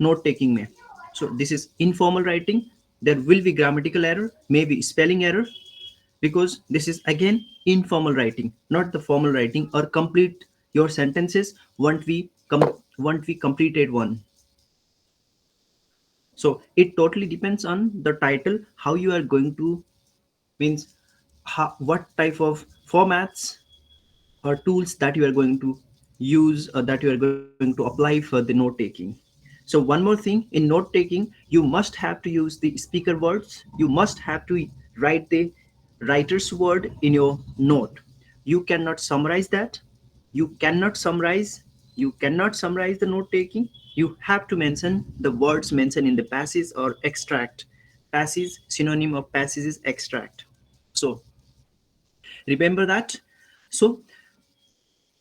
note taking में. So this is informal writing. There will be grammatical error, maybe spelling error, because this is again informal writing, not the formal writing, or complete your sentences once we completed one. So it totally depends on the title, how you are going to, means what type of formats or tools that you are going to use, or that you are going to apply for the note taking. So one more thing, in note taking you must have to use the speaker words, you must have to write the writer's word in your note. You cannot summarize that, you cannot summarize you cannot summarize the note taking. You have to mention the words mentioned in the passage or extract. Passage, synonym of passage is extract. So remember that. So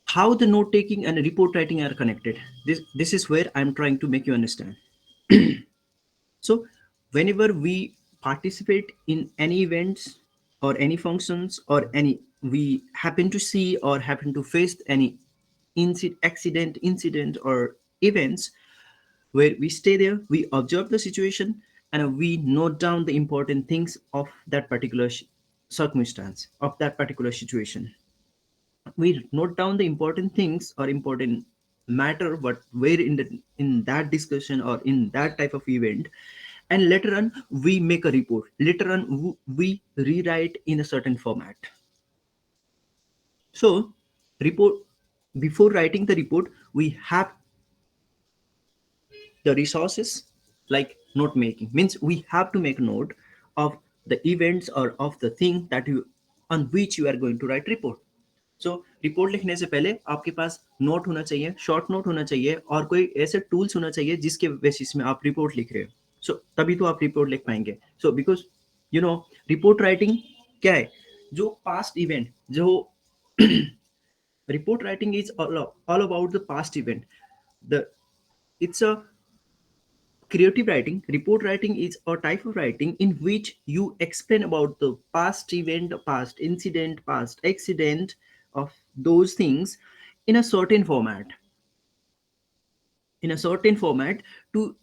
how the note taking and report writing are connected, this is where I'm trying to make you understand. So whenever we participate in any events or any functions, or any we happen to see or happen to face any incident or events, where we stay there, we observe the situation, and we note down the important things of that particular circumstance, of that particular situation. We note down the important things or important matter what where in that discussion or in that type of event, and later on we make a report, later on we rewrite in a certain format. So report, before writing the report, we have the resources, like note making means we have to make note of the events or of the thing that you, on which you are going to write report. So report लिखने से पहले आपके पास note होना चाहिए, short note होना चाहिए, और कोई ऐसे टूल्स होना चाहिए जिसके बेसिस में आप रिपोर्ट लिख रहे हो. सो तभी तो आप रिपोर्ट लिख पाएंगे. So because you know report writing क्या है, जो पास्ट इवेंट, जो report writing is all about the past event. The it's a creative writing. Report writing is a type of writing in which you explain about the past event, past incident, past accident of those things in a certain format, in a certain format, to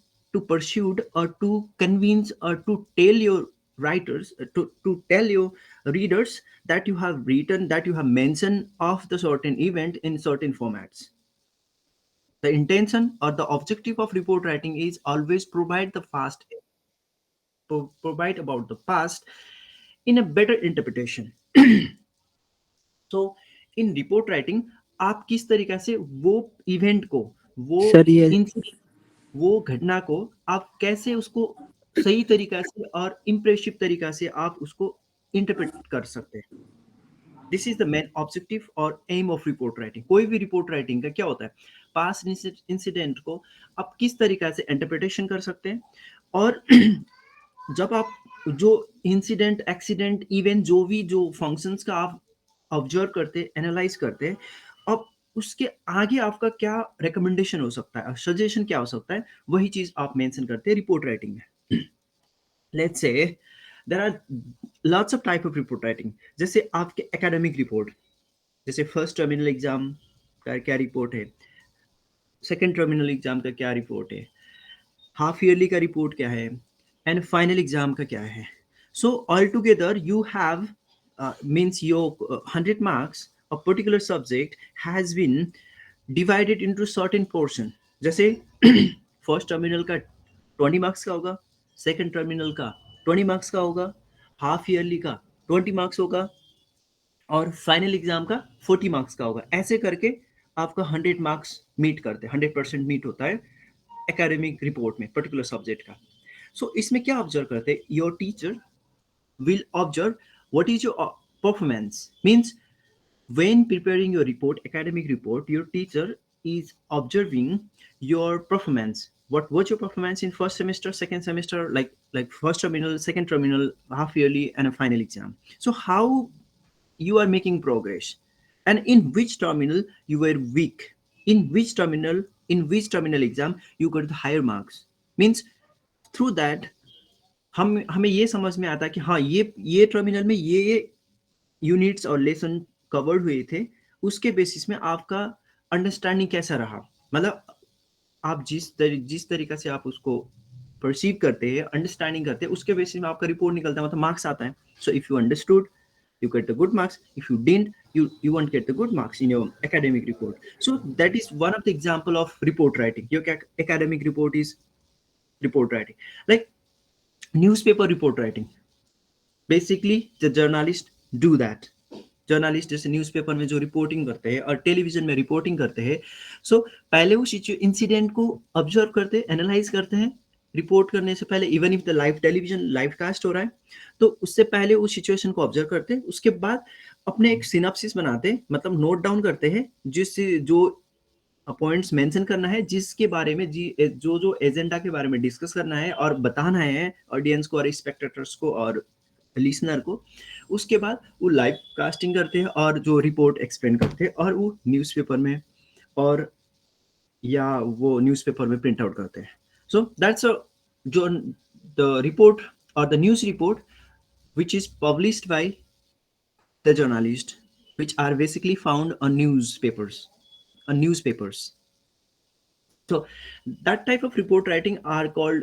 pursue or to convince or to tell your writers, to tell your readers that you have written, that you have mentioned of the certain event in certain formats. The intention or the objective of report writing is always provide the past, provide about the past in a better interpretation. So in report writing आप किस तरीका से वो event को, वो sir ये incident, वो घटना को आप कैसे उसको सही तरीका से और इम्प्रेसिव तरीका से आप उसको इंटरप्रेट कर सकते हैं. This is the main objective और एम ऑफ रिपोर्ट राइटिंग. कोई भी रिपोर्ट राइटिंग का क्या होता है, पास्ट इंसिडेंट को आप किस तरीका से इंटरप्रिटेशन कर सकते हैं, और जब आप जो इंसिडेंट, एक्सीडेंट, इवेंट, जो भी जो फंक्शंस का आप ऑब्जर्व करते, एनालाइज करते हैं, अब उसके आगे आपका क्या रिकमेंडेशन हो सकता है, सजेशन क्या हो सकता है, वही चीज आप मेंशन करते हैं रिपोर्ट राइटिंग में. Let's say there are lots of type of report writing. जैसे आपके एकेडमिक रिपोर्ट, जैसे फर्स्ट टर्मिनल एग्जाम का क्या रिपोर्ट है, सेकेंड टर्मिनल एग्जाम का क्या रिपोर्ट है, हाफ ईयरली का रिपोर्ट क्या है, एंड फाइनल एग्जाम का क्या है. So all together you have means your 100 marks of particular subject has been divided into certain portion. जैसे फर्स्ट टर्मिनल का 20 मार्क्स का होगा, सेकंड टर्मिनल का 20 मार्क्स का होगा, हाफ ईयरली का 20 मार्क्स होगा, और फाइनल एग्जाम का 40 मार्क्स का होगा. ऐसे करके आपका 100 मार्क्स मीट करते हैं, 100% मीट होता है एकेडमिक रिपोर्ट में पर्टिकुलर सब्जेक्ट का. सो इसमें क्या ऑब्जर्व करते हैं, your teacher will observe what is your performance. Means when preparing your report, academic report, your teacher is observing your performance. What was your performance in first semester, second semester, like first terminal, second terminal, half yearly, and a final exam. So how you are making progress, and in which terminal you were weak, in which terminal exam you got the higher marks. Means through that हम हमें ये समझ में आता है कि हाँ ये टर्मिनल में ये यूनिट्स और लेसन कवर्ड हुए थे, उसके बेसिस में आपका अंडरस्टैंडिंग कैसा रहा. मतलब आप जिस तरीका से आप उसको परसीव करते हैं, अंडरस्टैंडिंग करते हैं, उसके बेसिस में आपका रिपोर्ट निकलता है, मतलब मार्क्स आता है. So if you understood, you get the good marks. If you didn't, you won't get the good marks in your academic report. So that is one of the example of report writing. Your academic report is report writing. Like newspaper report writing, basically the journalist do that. Journalist जैसे newspaper में जो reporting करते हैं और television में reporting करते हैं, सो पहले वो इंसिडेंट को ऑब्जर्व करते हैं, एनालाइज करते हैं. रिपोर्ट करने से पहले, even if the live television live cast हो रहा है, तो उससे पहले उस सिचुएशन को ऑब्जर्व करते हैं. उसके बाद अपने एक सिनॉप्सिस बनाते हैं, मतलब नोट डाउन करते हैं जो पॉइंट्स मेंशन करना है, जिसके बारे में जो एजेंडा के बारे में डिस्कस करना है और बताना है ऑडियंस को और स्पेक्टेटर्स को और लिसनर को. उसके बाद वो लाइव कास्टिंग करते हैं और जो रिपोर्ट एक्सप्लेन करते हैं और वो न्यूज़पेपर में और या वो न्यूज़पेपर में प्रिंट आउट करते हैं. सो दैट्स जो द रिपोर्ट और the news report which is published by the journalist, which are basically found on newspapers. So that type of report writing are called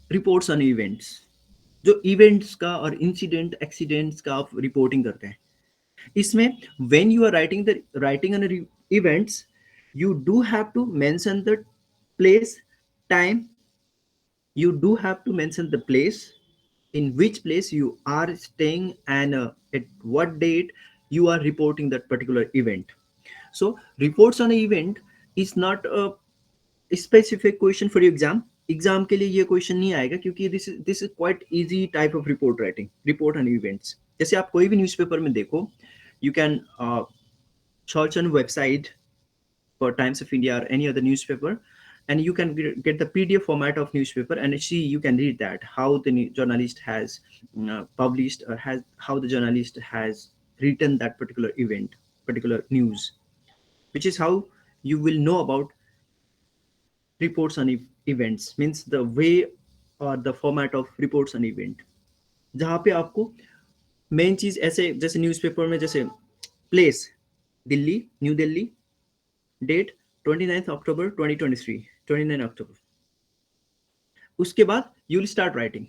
reports on events. जो events का और incident accidents का आप reporting करते हैं, इसमें when you are writing on events, you do have to mention the place, time. You do have to mention the place, in which place you are staying, and at what date you are reporting that particular event. So reports on an event is not a specific question for your exam के लिए ये question नहीं आएगा, क्योंकि this is quite easy type of report writing. Report on events, जैसे आप कोई भी न्यूज़पेपर में देखो, you can search on website for Times of India or any other newspaper, and you can get the PDF format of newspaper, and see, you can read that how the journalist has published, or has how the journalist has written that particular event, particular news, which is how you will know about reports on events, means the way or the format of reports on event. जहाँ पे आपको main चीज ऐसे, जैसे newspaper में जैसे place Delhi, New Delhi, date 29 October 2023, 29 October. उसके बाद you will start writing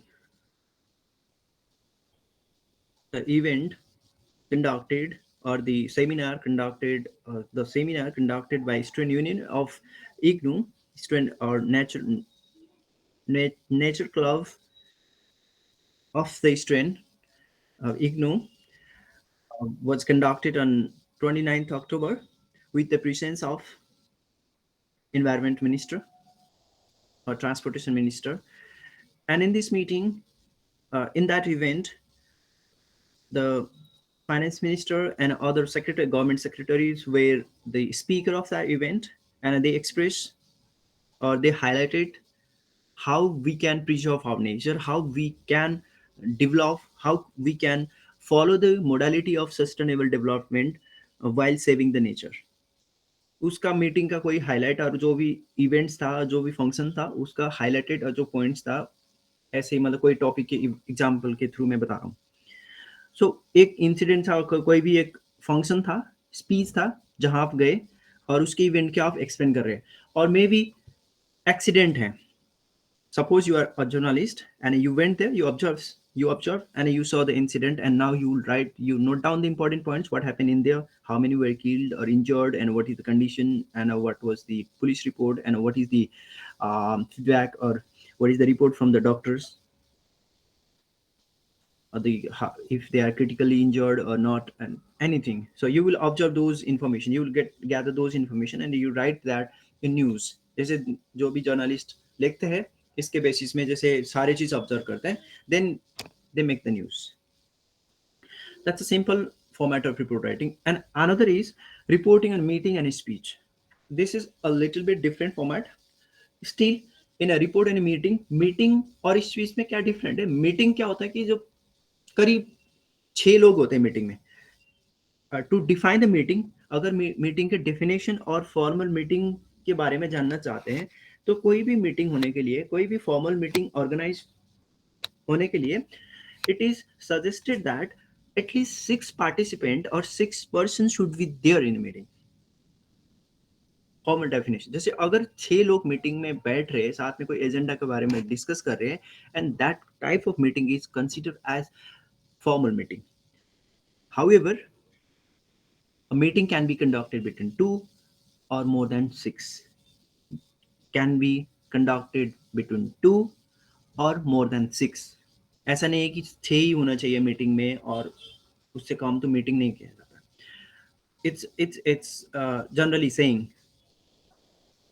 the event conducted, or the seminar conducted by student union of IGNOU, student or nature club of the student IGNOU, was conducted on 29th October with the presence of environment minister or transportation minister. And in this meeting, in that event, the finance minister and other government secretaries were the speaker of that event, and they expressed, or they highlighted, how we can preserve our nature, how we can develop, how we can follow the modality of sustainable development while saving the nature. उसका meeting का कोई highlight, और जो भी events था, जो भी function था, उसका हाईलाइटेड और जो पॉइंट्स था, ऐसे ही मतलब कोई टॉपिक के एग्जांपल के थ्रू मैं बता रहा हूँ. सो एक इंसिडेंट था, कोई भी एक फंक्शन था, स्पीच था, जहां आप गए और उसके इवेंट के आप एक्सप्लेन कर रहे हैं, और मे बी एक्सीडेंट है. Suppose you are a journalist and you went there, you observed and you saw the incident, and now you note down the important points, what happened in there, how many were killed or injured, and what is the condition, and what was the police report, and what is the feedback, or what is the report from the doctors, or if they are critically injured or not, and anything. So you will observe those information, you will gather those information, and you write that in news. जैसे जो भी journalist लिखते हैं, इसके basis में जैसे सारे चीज ऑब्जर्व करते हैं, then they make the news. That's a simple format of report writing. And another is reporting and meeting and speech. This is a little bit different format. Still, in a report and a meeting और speech में क्या different है? Meeting क्या होता है कि जो करीब 6 लोग होते हैं मीटिंग में. टू डिफाइन द मीटिंग, अगर मीटिंग के डेफिनेशन और फॉर्मल मीटिंग के बारे में जानना चाहते हैं, तो कोई भी मीटिंग होने के लिए, कोई भी फॉर्मल मीटिंग ऑर्गेनाइज होने के लिए, it is suggested that at least 6 participant और 6 person should be there in meeting. Formal definition, जैसे अगर 6 लोग मीटिंग में बैठ रहे हैं, साथ में कोई एजेंडा के बारे में डिस्कस कर रहे हैं, and that type of meeting is considered as formal meeting. However, a meeting can be conducted between 2 or more than 6. Can be conducted between 2 or more than 6. ऐसा नहीं है कि 6 ही होना चाहिए मीटिंग में और उससे कम तो मीटिंग नहीं किया जाता. It's जनरली सेइंग,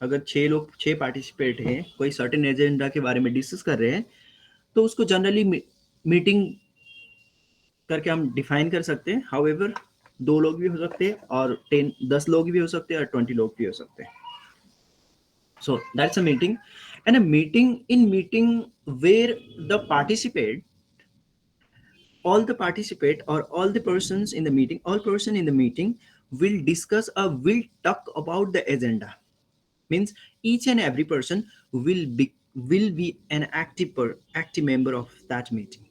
अगर 6 पार्टिसिपेट हैं, कोई सर्टेन एजेंडा के बारे में डिस्कस कर रहे हैं, तो उसको जनरली मीटिंग करके हम डिफाइन कर सकते हैं. हाउएवर 2 लोग भी हो सकते हैं और 10 लोग भी हो सकते हैं और 20 लोग भी हो सकते हैं. So that's a meeting. And a meeting where the participate all the participate or all the persons in the meeting, all person in the meeting will discuss or will talk about the agenda. Means each and every person will be an active member of that meeting.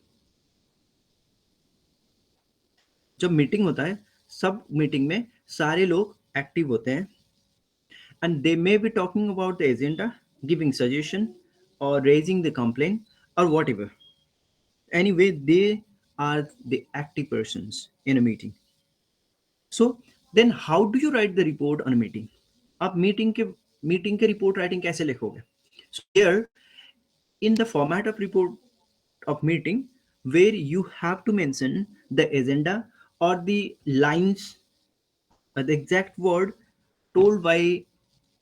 जब meeting होता है, सब meeting में सारे लोग active होते हैं, and they may be talking about the agenda, giving suggestion, or raising the complaint, or whatever. Anyway, they are the active persons in a meeting. So then how do you write the report on a meeting? आप meeting के report writing कैसे लिखोगे? So here, in the format of report of meeting, where you have to mention the agenda or the lines, the exact word told by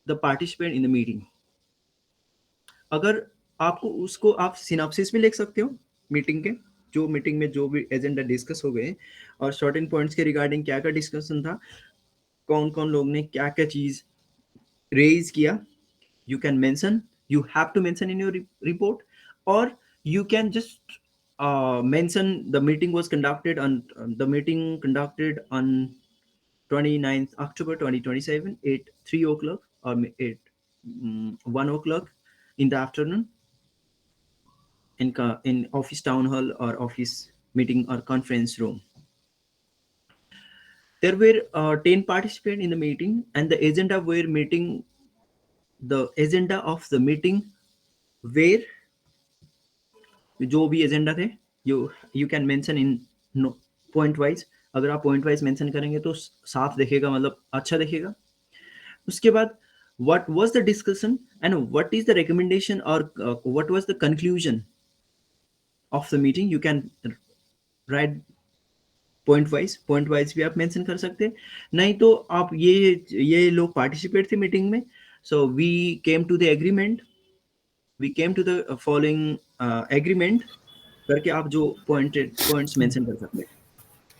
the participant in the meeting. अगर आपको उसको आप synopsis में लिख सकते हो मीटिंग के, जो मीटिंग में जो भी एजेंडा डिस्कस हो गए और शॉर्ट पॉइंट्स के रिगार्डिंग क्या क्या डिस्कशन था, कौन कौन लोग ने क्या क्या चीज रेज किया, you can mention, you have to mention in your report, or you can just mention the meeting was conducted on the meeting conducted on 29th October 2027 at 3 o'clock or at 1 o'clock in the afternoon in office town hall or office meeting or conference room. There were 10 participants in the meeting, and the agenda of the meeting were जो भी agenda थे, you can mention in point wise. अगर आप point wise mention करेंगे तो साफ दिखेगा, मतलब अच्छा दिखेगा. उसके बाद what was the discussion and what is the recommendation or what was the conclusion of the meeting, you can write point wise भी आप मेंशन कर सकते हैं. नहीं तो आप ये लोग पार्टिसिपेट थे मीटिंग में, so we came to the following agreement करके आप जो पॉइंट्स मेंशन कर सकते हैं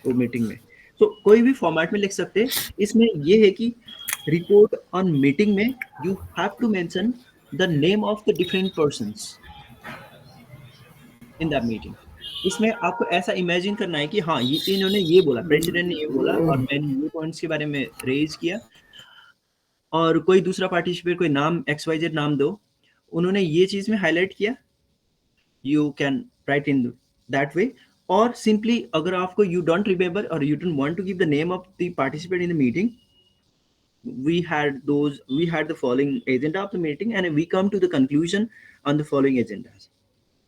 वो मीटिंग में. तो कोई भी फॉर्मेट में लिख सकते हैं. इसमें ये है कि रिपोर्ट ऑन मीटिंग में you have to mention the name of the different persons in that meeting. इसमें आपको ऐसा इमेजिन करना है कि हाँ, ये इन्होंने ये बोला, प्रेसिडेंट ने ये बोला और मैंने ये पॉइंट्स के बारे में रेज किया, और कोई दूसरा पार्टिसिपेट कोई नाम XYZ नाम दो, उन्होंने ये चीज में हाईलाइट किया. You can write in that way. और सिंपली अगर आपको यू डोंट रिमेंबर और you don't want to give the name of the participate in the meeting, we had the following agenda of the meeting and we come to the conclusion on the following agendas,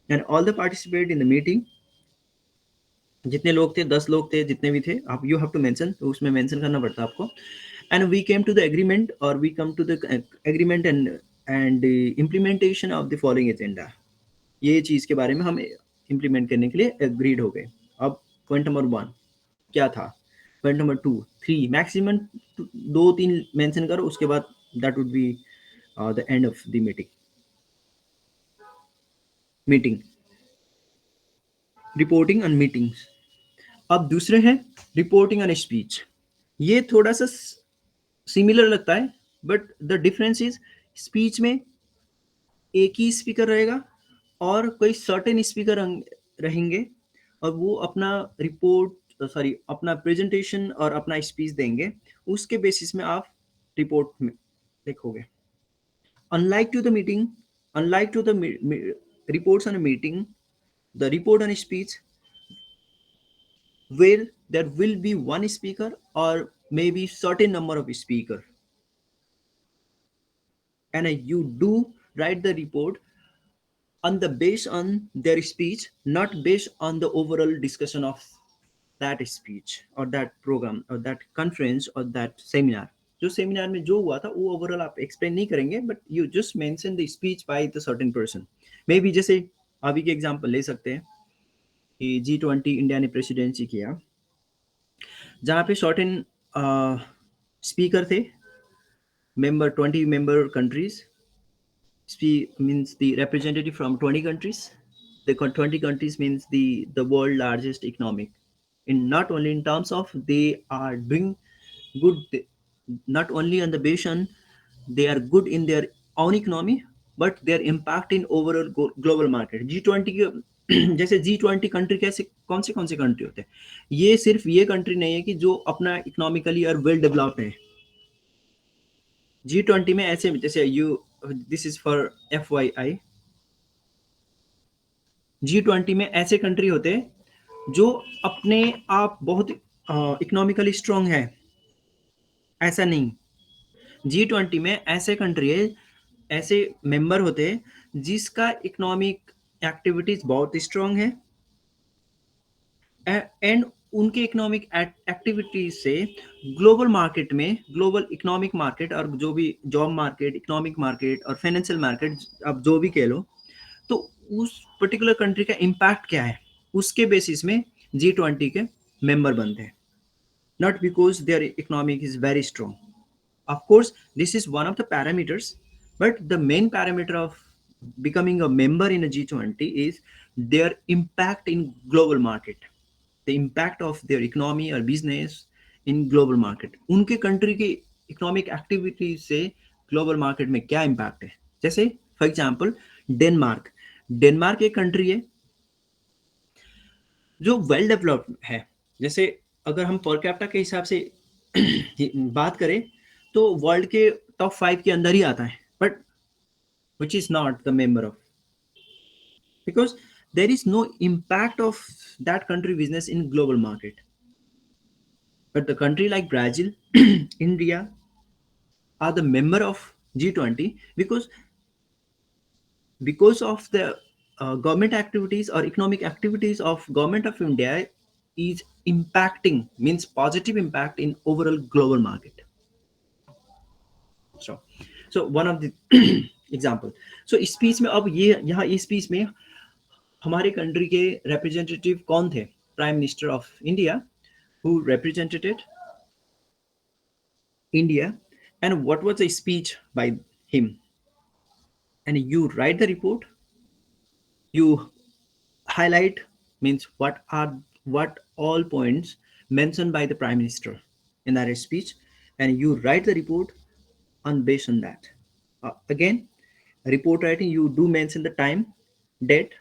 and all the participate in the meeting, जितने लोग थे, 10 लोग थे, जितने भी थे, आप you have to mention, तो उसमें मेंशन करना पड़ता है आपको. And we came to the agreement और we come to the agreement and implementation of the following agenda. ये चीज के बारे में हम इम्प्लीमेंट करने के लिए एग्रीड हो गए. अब पॉइंट नंबर 1 क्या था, पॉइंट नंबर 2, 3, मैक्सिमम 2-3 मेंशन करो, उसके बाद that would be the end of the meeting. Reporting on meetings. अब दूसरे हैं रिपोर्टिंग ऑन स्पीच. ये थोड़ा सा सिमिलर लगता है, but the difference is speech में एक ही स्पीकर रहेगा और कोई सर्टेन स्पीकर रहेंगे और वो अपना अपना प्रेजेंटेशन और अपना स्पीच देंगे. उसके बेसिस में आप रिपोर्ट में लिखोगे. Unlike to the reports on a meeting, the report on a speech where there will be one speaker or maybe certain number of speaker. and you do write the report on the based on their speech, not based on the overall discussion of that speech or that program or that conference or that seminar. जो seminar में जो हुआ था वो overall आप explain नहीं करेंगे, but you just mention the speech by the certain person. May be जैसे अभी के एग्जांपल ले सकते हैं कि G20 इंडिया ने प्रेसिडेंसी किया, जहाँ पे सर्टेन स्पीकर थे, member 20 member countries, speak means the representative from 20 countries. The 20 countries means the world largest economic, in not only in terms of they are doing good, not only on the basis they are good in their own economy, but their impact in overall global market। G20 के जैसे G20 country कैसे कौन से country होते हैं, ये सिर्फ ये कंट्री नहीं है कि जो अपना इकोनॉमिकली और वेल डेवलप्ड है। G20 में ऐसे जैसे you, this is for FYI, G20 में ऐसे कंट्री होते हैं जो अपने आप बहुत इकोनॉमिकली स्ट्रांग है, ऐसा नहीं। G20 में ऐसे कंट्री है, ऐसे मेंबर होते हैं जिसका इकोनॉमिक एक्टिविटीज बहुत स्ट्रांग है, एंड उनके इकोनॉमिक एक्टिविटीज से ग्लोबल मार्केट में, ग्लोबल इकोनॉमिक मार्केट और जो भी जॉब मार्केट, इकोनॉमिक मार्केट और फाइनेंशियल मार्केट, आप जो भी कह लो, तो उस पर्टिकुलर कंट्री का इम्पैक्ट क्या है, उसके बेसिस में G20 के मेंबर बनते हैं, not because their economic is very strong. Of course, this is one of the parameters, but the main parameter of becoming a member in a G20 is their impact in global market, the impact of their economy or business in global market। उनके country की economic activity से global market में क्या impact है। जैसे for example Denmark, Denmark एक country है जो वेल डेवलप्ड है। जैसे अगर हम पर कैपिटा के हिसाब से बात करें तो वर्ल्ड के टॉप 5 के अंदर ही आता है, but which is not the member of, because there is no impact of that country business in global market. But the country like Brazil, India are the member of G20 because of the government activities or economic activities of government of India is impacting, means positive impact in overall global market। so one of the example, so इस speech में अब ये यहाँ इस speech में हमारे country के representative कौन थे, prime minister of India who represented India, and what was the speech by him, and you write the report, you highlight, means what all points mentioned by the prime minister in that speech, and you write the report on based on that। Again, report writing, you do mention the time, date,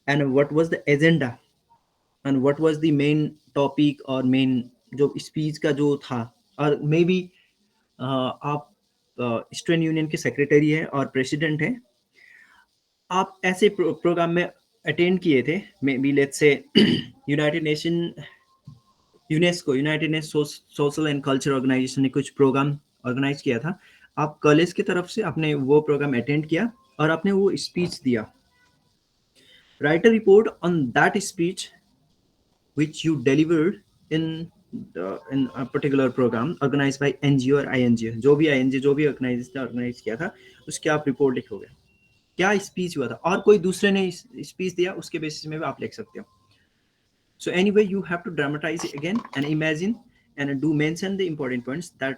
and what was the agenda, and what was the main topic or main जो speech का जो था, और may be आप student union के secretary है और president है, आप ऐसे प्रोग्राम में अटेंड किए थे, maybe let's say united nation, UNESCO, united nation social and culture organisation ने कुछ प्रोग्राम ऑर्गेनाइज किया था, आप कॉलेज की तरफ से आपने वो प्रोग्राम अटेंड किया और आपने वो स्पीच दिया। Right a report on that speech which you delivered in a particular program organized by NGO और INGO, जो भी INGO जो भी ऑर्गेनाइजेशन ऑर्गेनाइज किया था, उसके आप रिपोर्ट लिखोगे क्या स्पीच हुआ था, और कोई दूसरे ने स्पीच दिया उसके बेसिस में भी आप लिख सकते हो। So anyway, you have to dramatize it again and imagine and do mention the important points that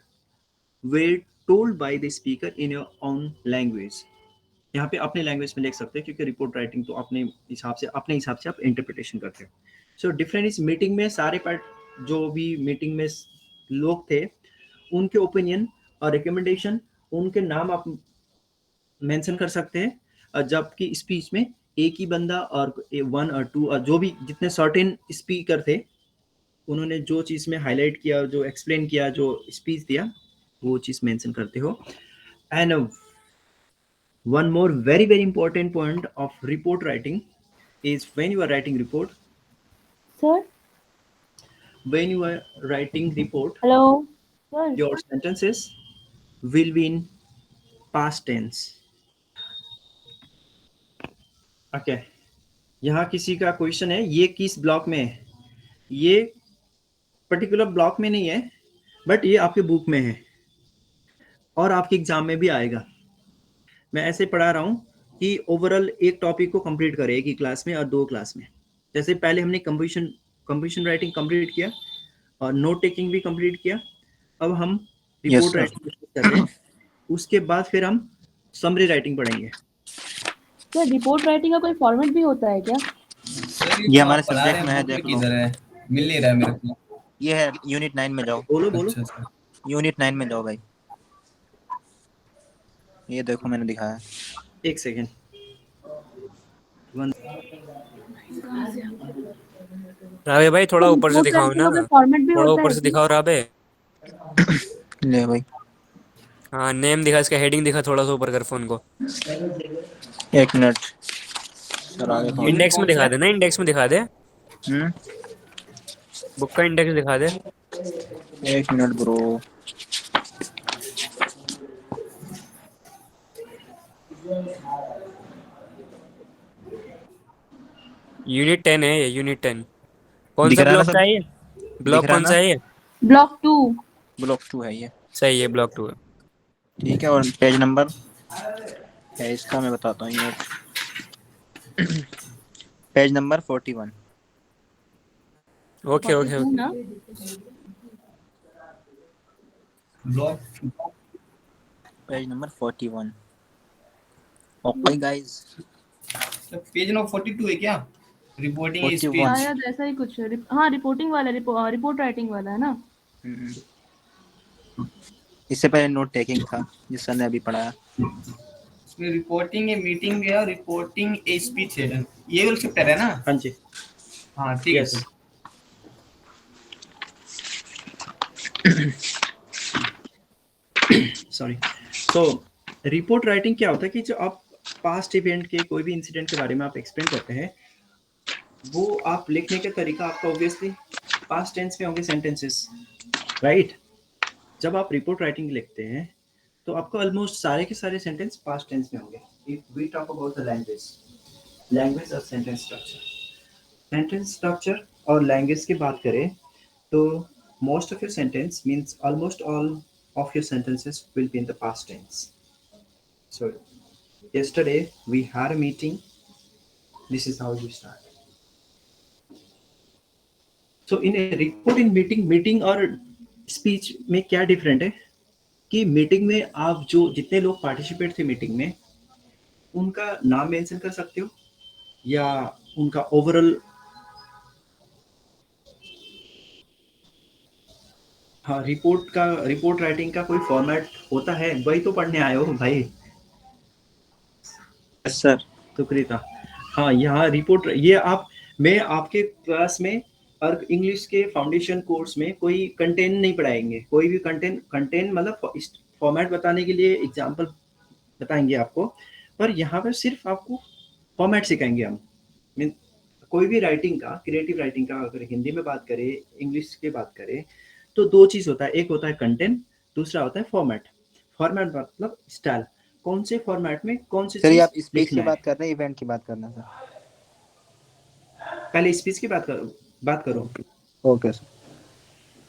were told by the speaker in your own language। यहाँ पे अपने लैंग्वेज में लिख सकते हैं, क्योंकि रिपोर्ट राइटिंग तो अपने हिसाब से आप इंटरप्रिटेशन करते हो। सो डिफरेंट इस मीटिंग में सारे पार्ट जो भी मीटिंग में लोग थे, उनके ओपिनियन और रिकमेंडेशन, उनके नाम आप मेंशन कर सकते हैं, और जबकि स्पीच में एक ही बंदा और 1 और 2 और जो भी जितने सर्टेन स्पीकर थे, उन्होंने जो चीज़ में हाईलाइट किया, जो एक्सप्लेन किया, जो स्पीच दिया, वो चीज़ मेंशन करते हो। And one more very important point of report writing is when you are writing report, Sir? when you are writing report, Hello? Sir? your sentences will be in past tense. Okay, यहाँ किसी का question है, ये किस block में है? ये particular block में नहीं है, बट ये आपके बुक में है और आपके एग्जाम में भी आएगा। मैं ऐसे पढ़ा रहा हूँ कि ओवरऑल एक टॉपिक को कंप्लीट करें एक ही क्लास में और 2 क्लास में। जैसे पहले हमने कंपोजिशन राइटिंग कंप्लीट किया और नोट टेकिंग भी कंप्लीट किया। अब हम यस रिपोर्ट सर। राइटिंग कर रहे हैं। उसके बाद फिर हम समरी राइटिंग पढ़ेंगे। सर रिपोर्ट राइटिंग का कोई फॉर्मेट भी होता है क्या? सर ये जो हमारे आप पढ़ा सब्जेक्ट रहे में हैं है, बुक में देख लो। किधर है? मिल नहीं रहा है मेरे को। ये है यूनिट 9 में जाओ। बोलो बोलो। अच्छा सर। यूनिट 9 में जाओ भाई, ये देखो मैंने दिखाया। एक सेकेंड। राबे भाई थोड़ा ऊपर से रिपोर्ट दिखाओ राइटिंग ना, का कोई फॉर्मेट भी थोड़ा होता ऊपर है से क्या? दिखाओ राबे। ले भाई, हाँ नेम दिखा, इसका हेडिंग दिखा, थोड़ा सा ऊपर कर फोन को। 1 मिनट सर, आगे कौन? यूनिट इंडेक्स में कौन सा दिखा है? दे ना, इंडेक्स में दिखा दे, हम्म, बुक का इंडेक्स दिखा दे। 1 मिनट ब्रो। यूनिट 10 है ये, यूनिट 10। कौन दिख सा रहा है ना ब्लॉक का सब? है ये? दिख ब्लॉक रहा है कौन ना? सा है ये? ब्लॉक 2। ब्लॉक 2 है ये। सही है, ब्लॉक 2 है। ठीक है, और पेज नंबर है इसका, मैं बताता हूँ ये। Page number 41। Okay okay 42 okay. ना? Block page number 41। Okay guys, page number 42 है क्या? रिपोर्टिंग 41। स्पीच। शायद ऐसा ही कुछ है। हाँ रिपोर्टिंग वाला, रिपोर्ट राइटिंग वाला है ना? हम्म, इससे पहले नोट टेकिंग था जिस सर ने अभी पढ़ाया। इसमें रिपोर्टिंग है, मीटिंग है और रिपोर्टिंग ए स्पीच है। ये वाला चैप्टर है ना? हाँ जी, हाँ ठीक है यस। सर। सॉरी। तो रिपोर्ट राइटिंग क्या होता है कि जो आप पास्ट इवेंट के कोई भी इंसिडेंट के बारे में आप एक्सप्लेन करते हैं, वो आप लिखने का तरीका आपका ऑब्वियसली पास्ट टेंस में होंगे सेंटेंसेस, राइट? जब आप रिपोर्ट राइटिंग लिखते हैं तो आपको ऑलमोस्ट सारे के सारे सेंटेंस पास्ट टेंस में होंगे। If we talk about the language और सेंटेंस स्ट्रक्चर और लैंग्वेज की बात करें तो most of your sentence means almost all of your sentences will be in the past tense. So yesterday we had a meeting. This is how you start. So in a reporting meeting और speech में क्या different है कि meeting में आप जो जितने लोग पार्टिसिपेट थे मीटिंग में उनका नाम मेंशन कर सकते हो या उनका ओवरऑल। हाँ, रिपोर्ट राइटिंग का कोई फॉर्मेट होता है, वही तो पढ़ने आए हो भाई। Yes sir. सुकृता, हाँ यहाँ रिपोर्ट ये आप मैं आपके क्लास में और इंग्लिश के फाउंडेशन कोर्स में कोई कंटेंट नहीं पढ़ाएंगे। कोई भी कंटेंट मतलब फॉर्मेट बताने के लिए एग्जांपल बताएंगे आपको, पर यहाँ पर सिर्फ आपको फॉर्मेट सिखाएंगे हम। मीन कोई भी राइटिंग का, क्रिएटिव राइटिंग का अगर हिंदी में बात करें, इंग्लिश की बात करें तो 2 चीज़ होता है, एक होता है कंटेंट, दूसरा होता है फॉर्मेट। फॉर्मेट मतलब स्टाइल, कौन से फॉर्मेट में कौन सी सर ये चीज़ आप स्पीच लिखना की है। बात कर रहे हैं, इवेंट की बात करना सर? पहले स्पीच की बात करो। Okay sir.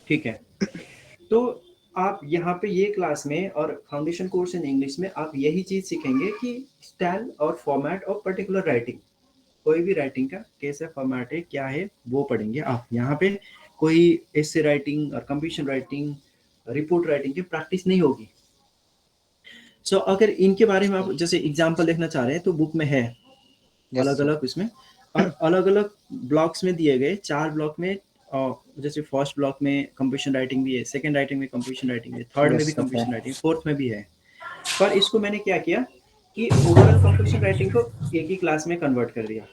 ठीक है, तो आप यहाँ पे ये क्लास में और फाउंडेशन कोर्स इन इंग्लिश में आप यही चीज़ सीखेंगे कि स्टाइल और फॉर्मेट और पर्टिकुलर राइटिंग, कोई भी राइटिंग का कैसा फॉर्मेट है क्या है वो पढ़ेंगे आप। यहाँ पे कोई एसे राइटिंग और कंप्यूशन राइटिंग, रिपोर्ट राइटिंग की प्रैक्टिस नहीं होगी। सो अगर इनके बारे में आप जैसे एग्जांपल देखना चाह रहे हैं तो बुक में है यस अलग सर। अलग उसमें, और अलग अलग ब्लॉक्स में दिए गए 4 ब्लॉक में। और जैसे फर्स्ट ब्लॉक में कंप्यूशन राइटिंग भी है, सेकंड राइटिंग में कंप्यूशन राइटिंग है, थर्ड में भी यस सर है। कंप्यूशन राइटिंग, फोर्थ में भी है। पर इसको मैंने क्या किया कि ओवरऑल कंप्यूशन राइटिंग को एक ही क्लास में कन्वर्ट कर दिया।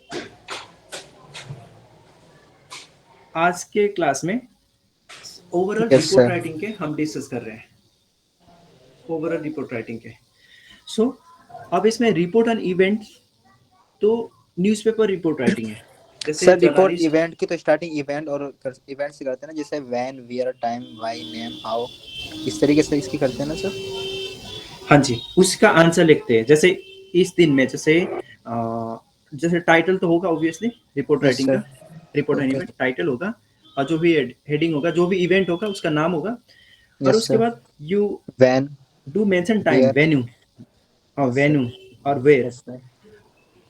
आज के क्लास में overall yes report sir. Writing के हम डिस्कस कर रहे हैं, ओवरऑल रिपोर्ट राइटिंग के। सो अब इसमें रिपोर्ट एंड इवेंट तो न्यूज़पेपर रिपोर्ट राइटिंग है, जैसे सर रिपोर्ट जर्नलिस्ट। इवेंट की तो स्टार्टिंग इवेंट और इवेंट से करते हैं ना, जैसे when, where, time, why, name, how, इस तरीके से इसकी करते हैं ना सर? हाँ जी, उसका आंसर लिखते हैं। जैसे इस दिन में जैसे टाइटल तो होगा obviously report yes writing sir. का, रिपोर्ट राइटिंग ओके में टाइटल होगा और जो भी हेडिंग होगा, जो भी इवेंट होगा उसका नाम होगा और यस उसके सर। बाद you can do mention time, where venue और यस सर। वेन्यू और where yes sir.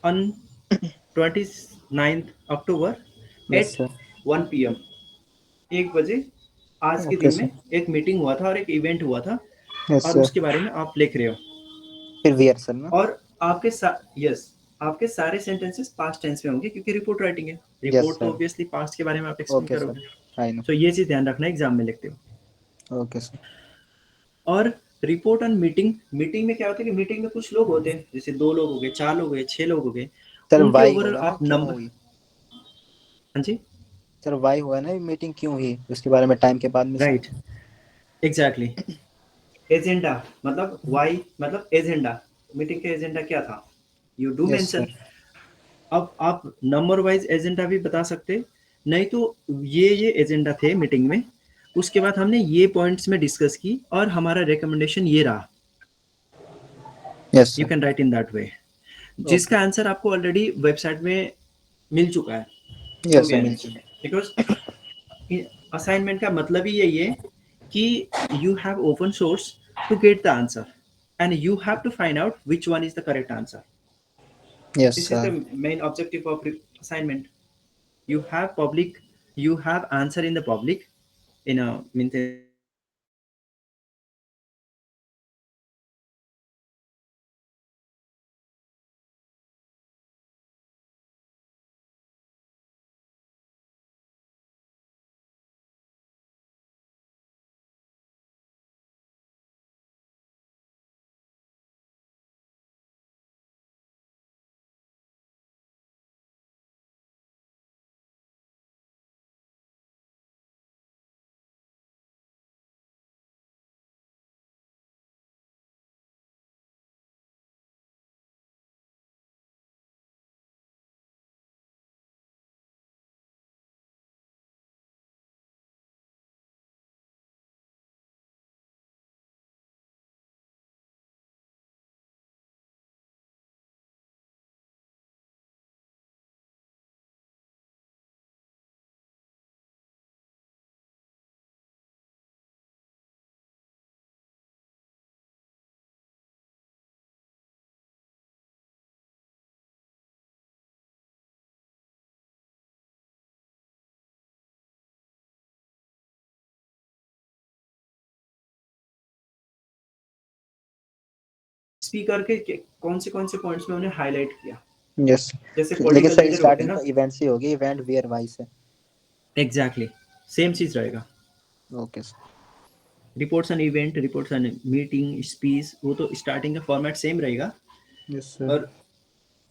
On 29th October yes at sir. 1 PM 1 बजे आज के ओके दिन सर। में एक मीटिंग हुआ था और एक इवेंट हुआ था यस और सर। उसके बारे में आप लिख रहे हो फिर वेयर सर ना। और यस आपके सारे सेंटेंसेस पास्ट टेंस में होंगे क्योंकि रिपोर्ट राइटिंग है। यस रिपोर्ट तो सर। ऑब्वियसली पास्ट के बारे में आप एक्सप्लेन ओके सर। करोगे। I know. तो ये चीज ध्यान रखना एग्जाम में लिखते हो। Okay sir. और रिपोर्ट ऑन मीटिंग, मीटिंग में क्या होता है कि मीटिंग में कुछ लोग होते हैं, जैसे 2 लोग हो गए, 4 लोग हो गए, 6 लोग हो गए, सर उनके वाई ओवरऑल होगा ना आप क्यों नंबर। हुई? हाँ जी, सर वाई हुआ ना मीटिंग क्यों हुई उसके बारे में टाइम के बाद में सर। Right, exactly. एजेंडा मतलब वाई मतलब एजेंडा, मीटिंग का एजेंडा क्या था, you do yes mention. Sir. अब आप नंबर वाइज एजेंडा भी बता सकते, नहीं तो ये एजेंडा थे मीटिंग में, उसके बाद हमने ये पॉइंट्स में डिस्कस की और हमारा रिकमेंडेशन ये रहा। Yes you sir. Can write in that way, okay. जिसका आंसर आपको ऑलरेडी वेबसाइट में मिल चुका है। टू यस बी सर मिल ऑनेस्ट, चुका। बिकॉज असाइनमेंट का मतलब ही यही है कि you have open source to get the answer and you have to find out which one is the correct answer. Yes This is sir. the main objective of assignment. You have public, you have answer in the public in a means speaker के कौन से points में उन्हें highlight किया, yes. जैसे लेकिन political sir leader होते हैं स्टार्टिंग ना। तो इवेंट से होगी, इवेंट वेयर वाई से। एग्जैक्टली सेम चीज रहेगा। Okay sir. Reports and event, reports and meeting, speech, वो तो स्टार्टिंग का फॉर्मेट सेम रहेगा। Yes sir. और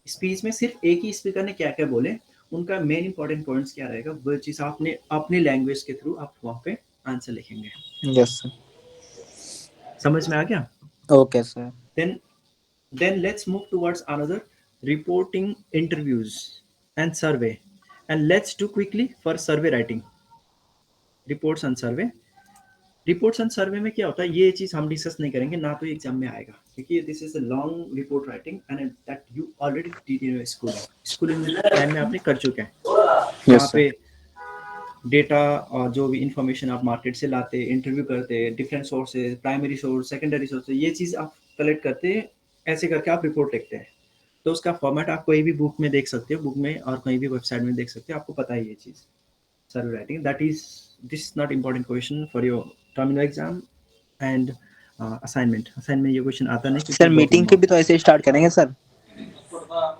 स्पीच में सिर्फ एक ही स्पीकर ने क्या क्या बोले, उनका मेन इंपॉर्टेंट पॉइंट्स क्या रहेगा, वो चीज आपने अपनी लैंग्वेज के थ्रू आप वहाँ पे आंसर लिखेंगे। Yes sir. समझ में आ गया? Okay sir. then then let's move towards another, reporting interviews and survey, and let's do quickly for survey writing, reports and survey। Reports and सर्वे में क्या होता है, ये चीज हम डिस्कस नहीं करेंगे, ना तो एग्जाम में आएगा, क्योंकि this is a long report writing and that you already did in your schooling time में आपने कर चुके हैं। वहाँ यस सर। पे डेटा और जो भी इंफॉर्मेशन आप मार्केट से लाते, इंटरव्यू करते, different sources, primary source, secondary sources, ये चीज़ आप कलेक्ट करते, ऐसे करके आप रिपोर्ट लिखते हैं। तो उसका फॉर्मेट आप कोई भी बुक में देख सकते हो, बुक में और कहीं भी वेबसाइट में देख सकते हो, आपको पता है ये चीज़। Survey writing, that is this not important question for your terminal exam and assignment. Assignment ये क्वेश्चन आता नहीं क्योंकि सर बहुत मीटिंग लंबा के भी तो होता ऐसे ही स्टार्ट करेंगे sir,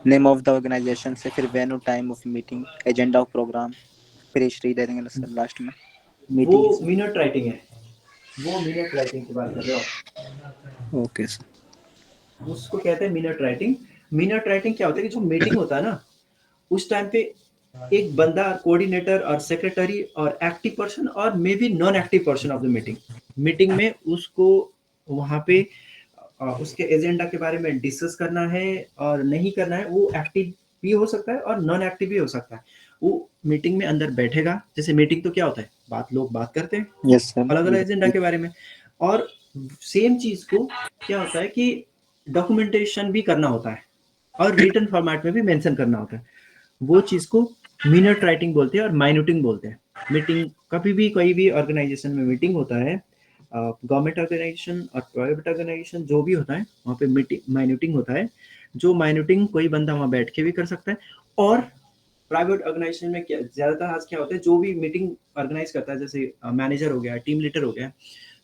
name of the organisation से, फिर venue, time of meeting, agenda of programme, फिर हिस्ट्री दे देंगे ना है। सर लास्ट में वो मीटिंग से। मिनट राइटिंग है, वो मिनट राइटिंग की बात कर रहे हो आप। Okay sir. उसको कहते हैं मिनट राइटिंग। मिनट राइटिंग क्या होता है कि जो मीटिंग होता है ना, उस टाइम पे एक बंदा कोऑर्डिनेटर और सेक्रेटरी और एक्टिव पर्सन और may be non active person of the meeting, meeting में उसको वहाँ पे उसके एजेंडा के बारे में डिस्कस करना है और नहीं करना है, वो एक्टिव भी हो सकता है और नॉन एक्टिव भी हो सकता है। वो मीटिंग में अंदर बैठेगा, जैसे मीटिंग तो क्या होता है, लोग बात करते हैं यस सर। अलग अलग एजेंडा के बारे में, और सेम चीज को क्या होता है कि डॉक्यूमेंटेशन भी करना होता है और रिटन फॉर्मेट में भी मेंशन करना होता है। वो चीज को मिनट राइटिंग बोलते हैं और माइन्यूटिंग बोलते हैं। मीटिंग कभी भी कोई भी ऑर्गेनाइजेशन में मीटिंग होता है, गवर्नमेंट ऑर्गेनाइजेशन और प्राइवेट ऑर्गेनाइजेशन जो भी होता है वहाँ पे मीटिंग माइन्यूटिंग होता है। जो माइन्यूटिंग कोई बंदा वहाँ बैठ के भी कर सकता है। और प्राइवेट ऑर्गेनाइजेशन में क्या ज्यादातर आज क्या होता है, जो भी मीटिंग ऑर्गेनाइज करता है जैसे मैनेजर हो गया, टीम लीडर हो गया,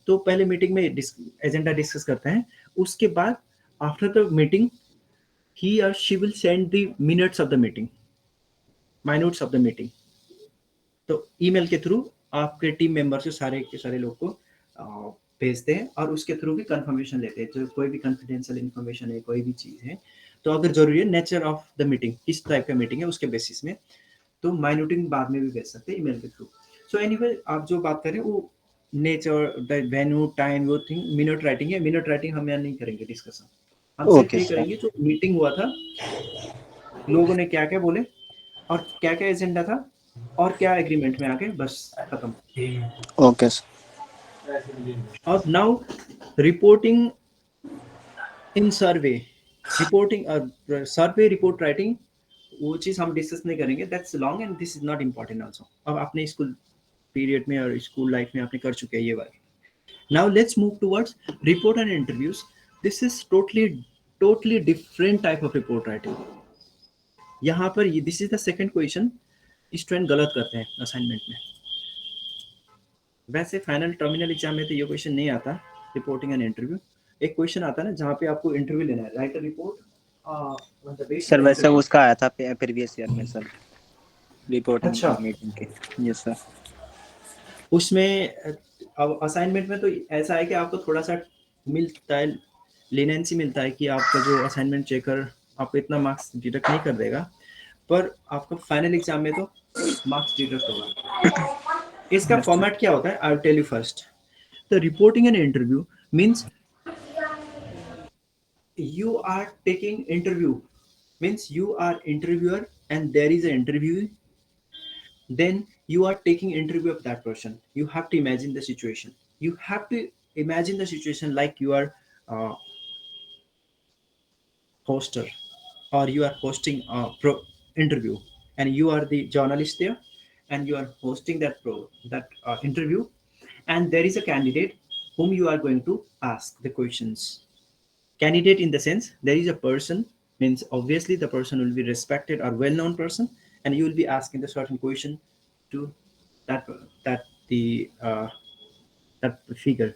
तो पहले मीटिंग में एजेंडा डिस्कस करते हैं। उसके बाद after the meeting he or she will send the minutes of the meeting, minutes of the meeting। तो ईमेल के थ्रू आपके टीम मेंबर से सारे के सारे लोग को भेजते हैं और उसके थ्रू भी कंफर्मेशन लेते हैं। जो कोई भी कॉन्फिडेंशियल इंफॉर्मेशन है, कोई भी चीज़ है, तो अगर जरूरी है नेचर ऑफ द मीटिंग, किस टाइप का मीटिंग है उसके बेसिस में, तो माइन्यूटिंग बाद में भी भेज सकते हैं ईमेल के थ्रू। सो एनीवे आप जो बात करें वो नेचर, द वेन्यू, टाइम, वो थिंग मिनट राइटिंग है। मिनट राइटिंग हम यहाँ नहीं करेंगे डिस्कशन, हम सिर्फ ओके ये सर। करेंगे जो मीटिंग हुआ था, लोगों ने क्या क्या बोले और क्या क्या एजेंडा था और क्या एग्रीमेंट में आके, बस खत्म। Okay sir. और नाउ रिपोर्टिंग इन सर्वे, रिपोर्टिंग सर्वे रिपोर्ट राइटिंग, वो चीज हम डिस्कस नहीं करेंगे, that's long and this is not important also. अब आपने स्कूल पीरियड में और स्कूल लाइफ में आपने कर चुके हैं ये बार। Now let's move towards report and interviews. This is totally different type of report writing. यहाँ पर this is the second question student गलत करते हैं असाइनमेंट में। वैसे फाइनल टर्मिनल एग्जाम में तो ये क्वेश्चन नहीं आता रिपोर्टिंग एंड इंटरव्यू। एक क्वेश्चन आता है ना जहाँ पे आपको इंटरव्यू लेना है, राइट अ रिपोर्ट। सर वैसे उसका आया था प्रीवियस ईयर में सर, रिपोर्टिंग अच्छा। मीटिंग के। Yes sir. उसमें अब असाइनमेंट में तो ऐसा है कि आपको थोड़ा सा मिलता है, लेनेंसी मिलता है कि आपका जो असाइनमेंट चेकर आपको इतना मार्क्स डिडक्ट नहीं कर देगा, पर आपका फाइनल एग्जाम में तो मार्क्स डिडक्ट होगा। इसका फॉर्मेट क्या होता है, I will tell you first. The reporting an interview means you are taking interview, means you are interviewer and there is an interview, then you are taking interview of that person. You have to imagine the situation, you have to imagine the situation like you are hoster or you are hosting a interview and you are the journalist there and you are hosting that interview, and there is a candidate whom you are going to ask the questions. Candidate in the sense there is a person, means obviously the person will be respected or well-known person, and you will be asking the certain question to that that figure.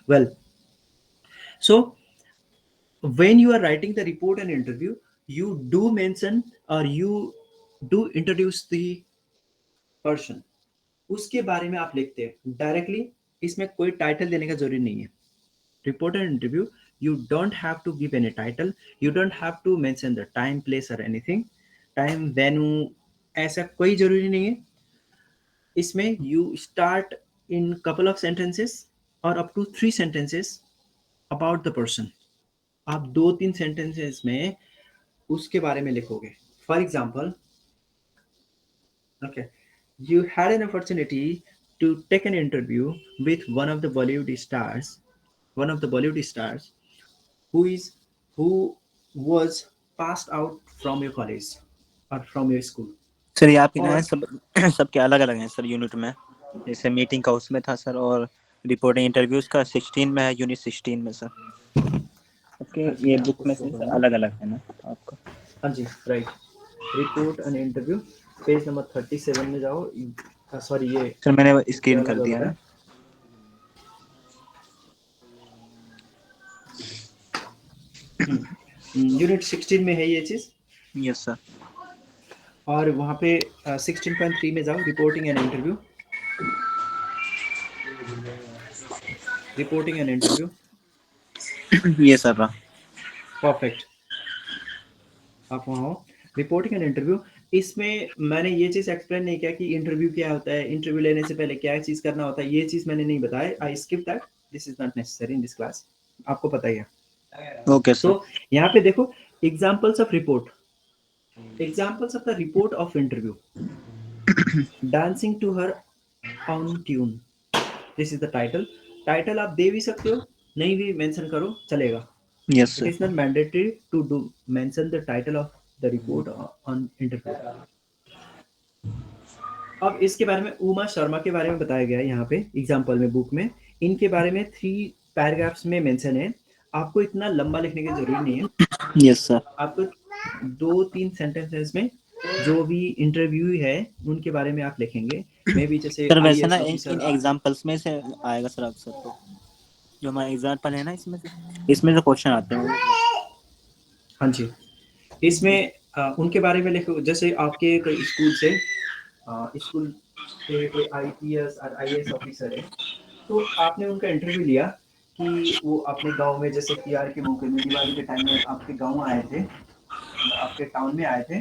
Well, so when you are writing the report and interview, you do mention or you do introduce the person, उसके बारे में आप लिखते हैं directly. इसमें कोई title देने का जरूरी नहीं है। Report and interview, you don't have to give any title, you don't have to mention the time, place or anything, time, venue, ऐसा कोई जरूरी नहीं है। इसमें you start in couple of sentences or up to 3 sentences about the person। आप 2-3 sentences में उसके बारे में लिखोगे। For example, okay, you had an opportunity to take an interview with one of the Bollywood stars who was passed out from your college or from your school। Sir यहाँ पे ना और सब सबके अलग अलग हैं सर यूनिट में। जैसे मीटिंग का उसमें था सर, और रिपोर्टिंग इंटरव्यूज का 16 में है, यूनिट 16 में सर। ओके, ये बुक में से अलग अलग है ना आपका? हाँ जी, right. Report and interview page number 37 में जाओ। सॉरी, ये सर मैंने स्क्रीन कर दिया है। यूनिट 16 में है ये चीज। Yes sir. और वहाँ पे 16.3 में जाओ, reporting and interview. Reporting and interview, ये सर रहा। परफेक्ट। आप वहाँ हो, रिपोर्टिंग एंड इंटरव्यू। इसमें मैंने ये चीज एक्सप्लेन नहीं किया कि इंटरव्यू क्या होता है, इंटरव्यू लेने से पहले क्या चीज करना होता है, ये चीज मैंने नहीं बताया। I skip that, this is not necessary in this class, आपको पता ही है। Okay sir. तो यहाँ पे देखो examples of report, examples of the report of interview. Dancing to her own tune, this is the title. Title आप दे भी सकते हो, नहीं भी मेंशन करो चलेगा। Yes It sir. is not mandatory to do mention the title of the report on interview. अब इसके बारे में उमा शर्मा के बारे में बताया गया है यहाँ पे एग्जाम्पल में बुक में। इनके बारे में 3 पैराग्राफ्स में मेंशन है। आपको इतना लंबा लिखने की जरूरत नहीं है। Yes sir. आपको 2-3 सेंटेंसेस में जो भी इंटरव्यू है उनके बारे में आप लिखेंगे। मे बी जैसे सर वैसे आईएएस ना इन ऑफिसर। एग्जांपल्स में से आएगा सर अक्सर, तो जो हमारा एग्जांपल है ना इसमें से क्वेश्चन आते हैं। हाँ जी, इसमें उनके बारे में लिखो। जैसे आपके कोई स्कूल से स्कूल से कोई आईपीएस और आईएएस ऑफिसर है, तो आपने उनका इंटरव्यू लिया कि वो अपने गांव में जैसे त्योहार के मौके में दिवाली के टाइम में आपके गांव आए थे, आपके टाउन में आए थे,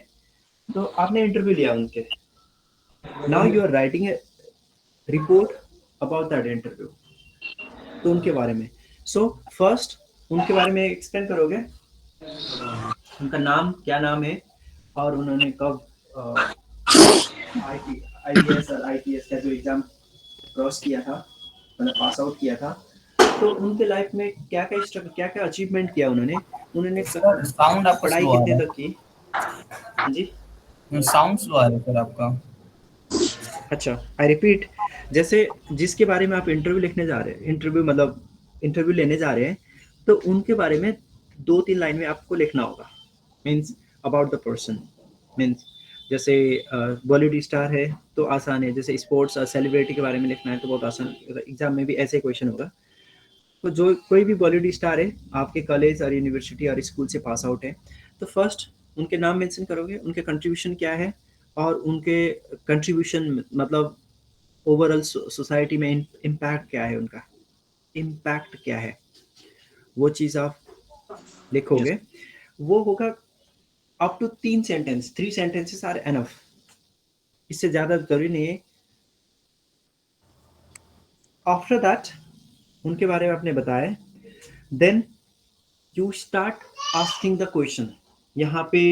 तो आपने इंटरव्यू लिया उनके। Now you are writing a report about that interview, तो उनके बारे में। सो फर्स्ट उनके बारे में एक्सप्लेन करोगे, उनका नाम क्या नाम है और उन्होंने कब आईएएस और आईपीएस का जो एग्जाम क्रॉस किया था, मतलब पास आउट किया था, तो उनके लाइफ में क्या क्या स्ट्रगल, क्या क्या अचीवमेंट किया उन्होंने सर साउंड आपका पढ़ाई स्लो आ कितने रहा तक की। हाँ जी, है, साउंड स्लो आ रहा है सर आपका। अच्छा आई रिपीट, जैसे जिसके बारे में आप इंटरव्यू लिखने जा रहे हैं, इंटरव्यू मतलब इंटरव्यू लेने जा रहे हैं, तो उनके बारे में 2-3 लाइन में आपको लिखना होगा। Means about the person, means जैसे बॉलीवुड स्टार है तो आसान है, जैसे स्पोर्ट्स और सेलिब्रिटी के बारे में लिखना है तो बहुत आसान, एग्जाम में भी ऐसे क्वेश्चन होगा। तो जो कोई भी बॉलीवुड स्टार है आपके कॉलेज और यूनिवर्सिटी और स्कूल से पास आउट है, तो फर्स्ट उनके नाम मेंशन करोगे, उनके कंट्रीब्यूशन क्या है और उनके कंट्रीब्यूशन मतलब ओवरऑल सोसाइटी में इम्पैक्ट क्या है, उनका इम्पैक्ट क्या है, वो चीज़ आप लिखोगे। वो होगा up to 3 sentence, 3 sentences are enough, इससे ज़्यादा जरूरी नहीं है। आफ्टर दैट उनके बारे में आपने बताया, then you start asking the question. यहाँ पे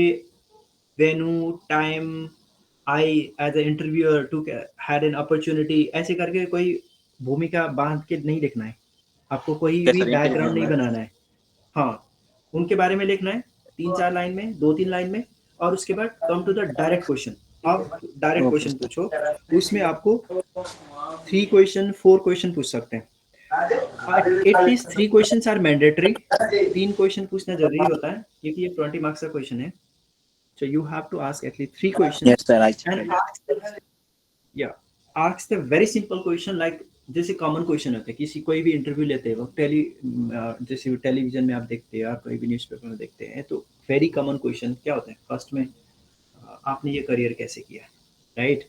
venue time I as a interviewer to had an opportunity ऐसे करके कोई भूमिका बांध के नहीं लिखना है, आपको कोई यस भी सर। इंटरव्यू बैकग्राउंड नहीं में बनाना है। हाँ, उनके बारे में लिखना है 3-4 लाइन में, 2-3 लाइन में, और उसके बाद come to the direct question. आप डायरेक्ट ओके क्वेश्चन पूछो, उसमें आपको 3 क्वेश्चन 4 क्वेश्चन पूछ सकते हैं। At least 3 questions are mandatory, 3 question पूछना जरूरी होता है क्योंकि ये 20 मार्क्स का क्वेश्चन है। So you have to ask at least 3 questions yes sir I and check. ask the very simple question like जैसे कॉमन क्वेश्चन होते हैं किसी कोई भी इंटरव्यू लेते हो, जैसे टेलीविजन में आप देखते हैं या कोई भी न्यूज़पेपर में देखते हैं, तो वेरी कॉमन क्वेश्चन क्या होता है फर्स्ट में, आपने ये करियर कैसे किया, राइट।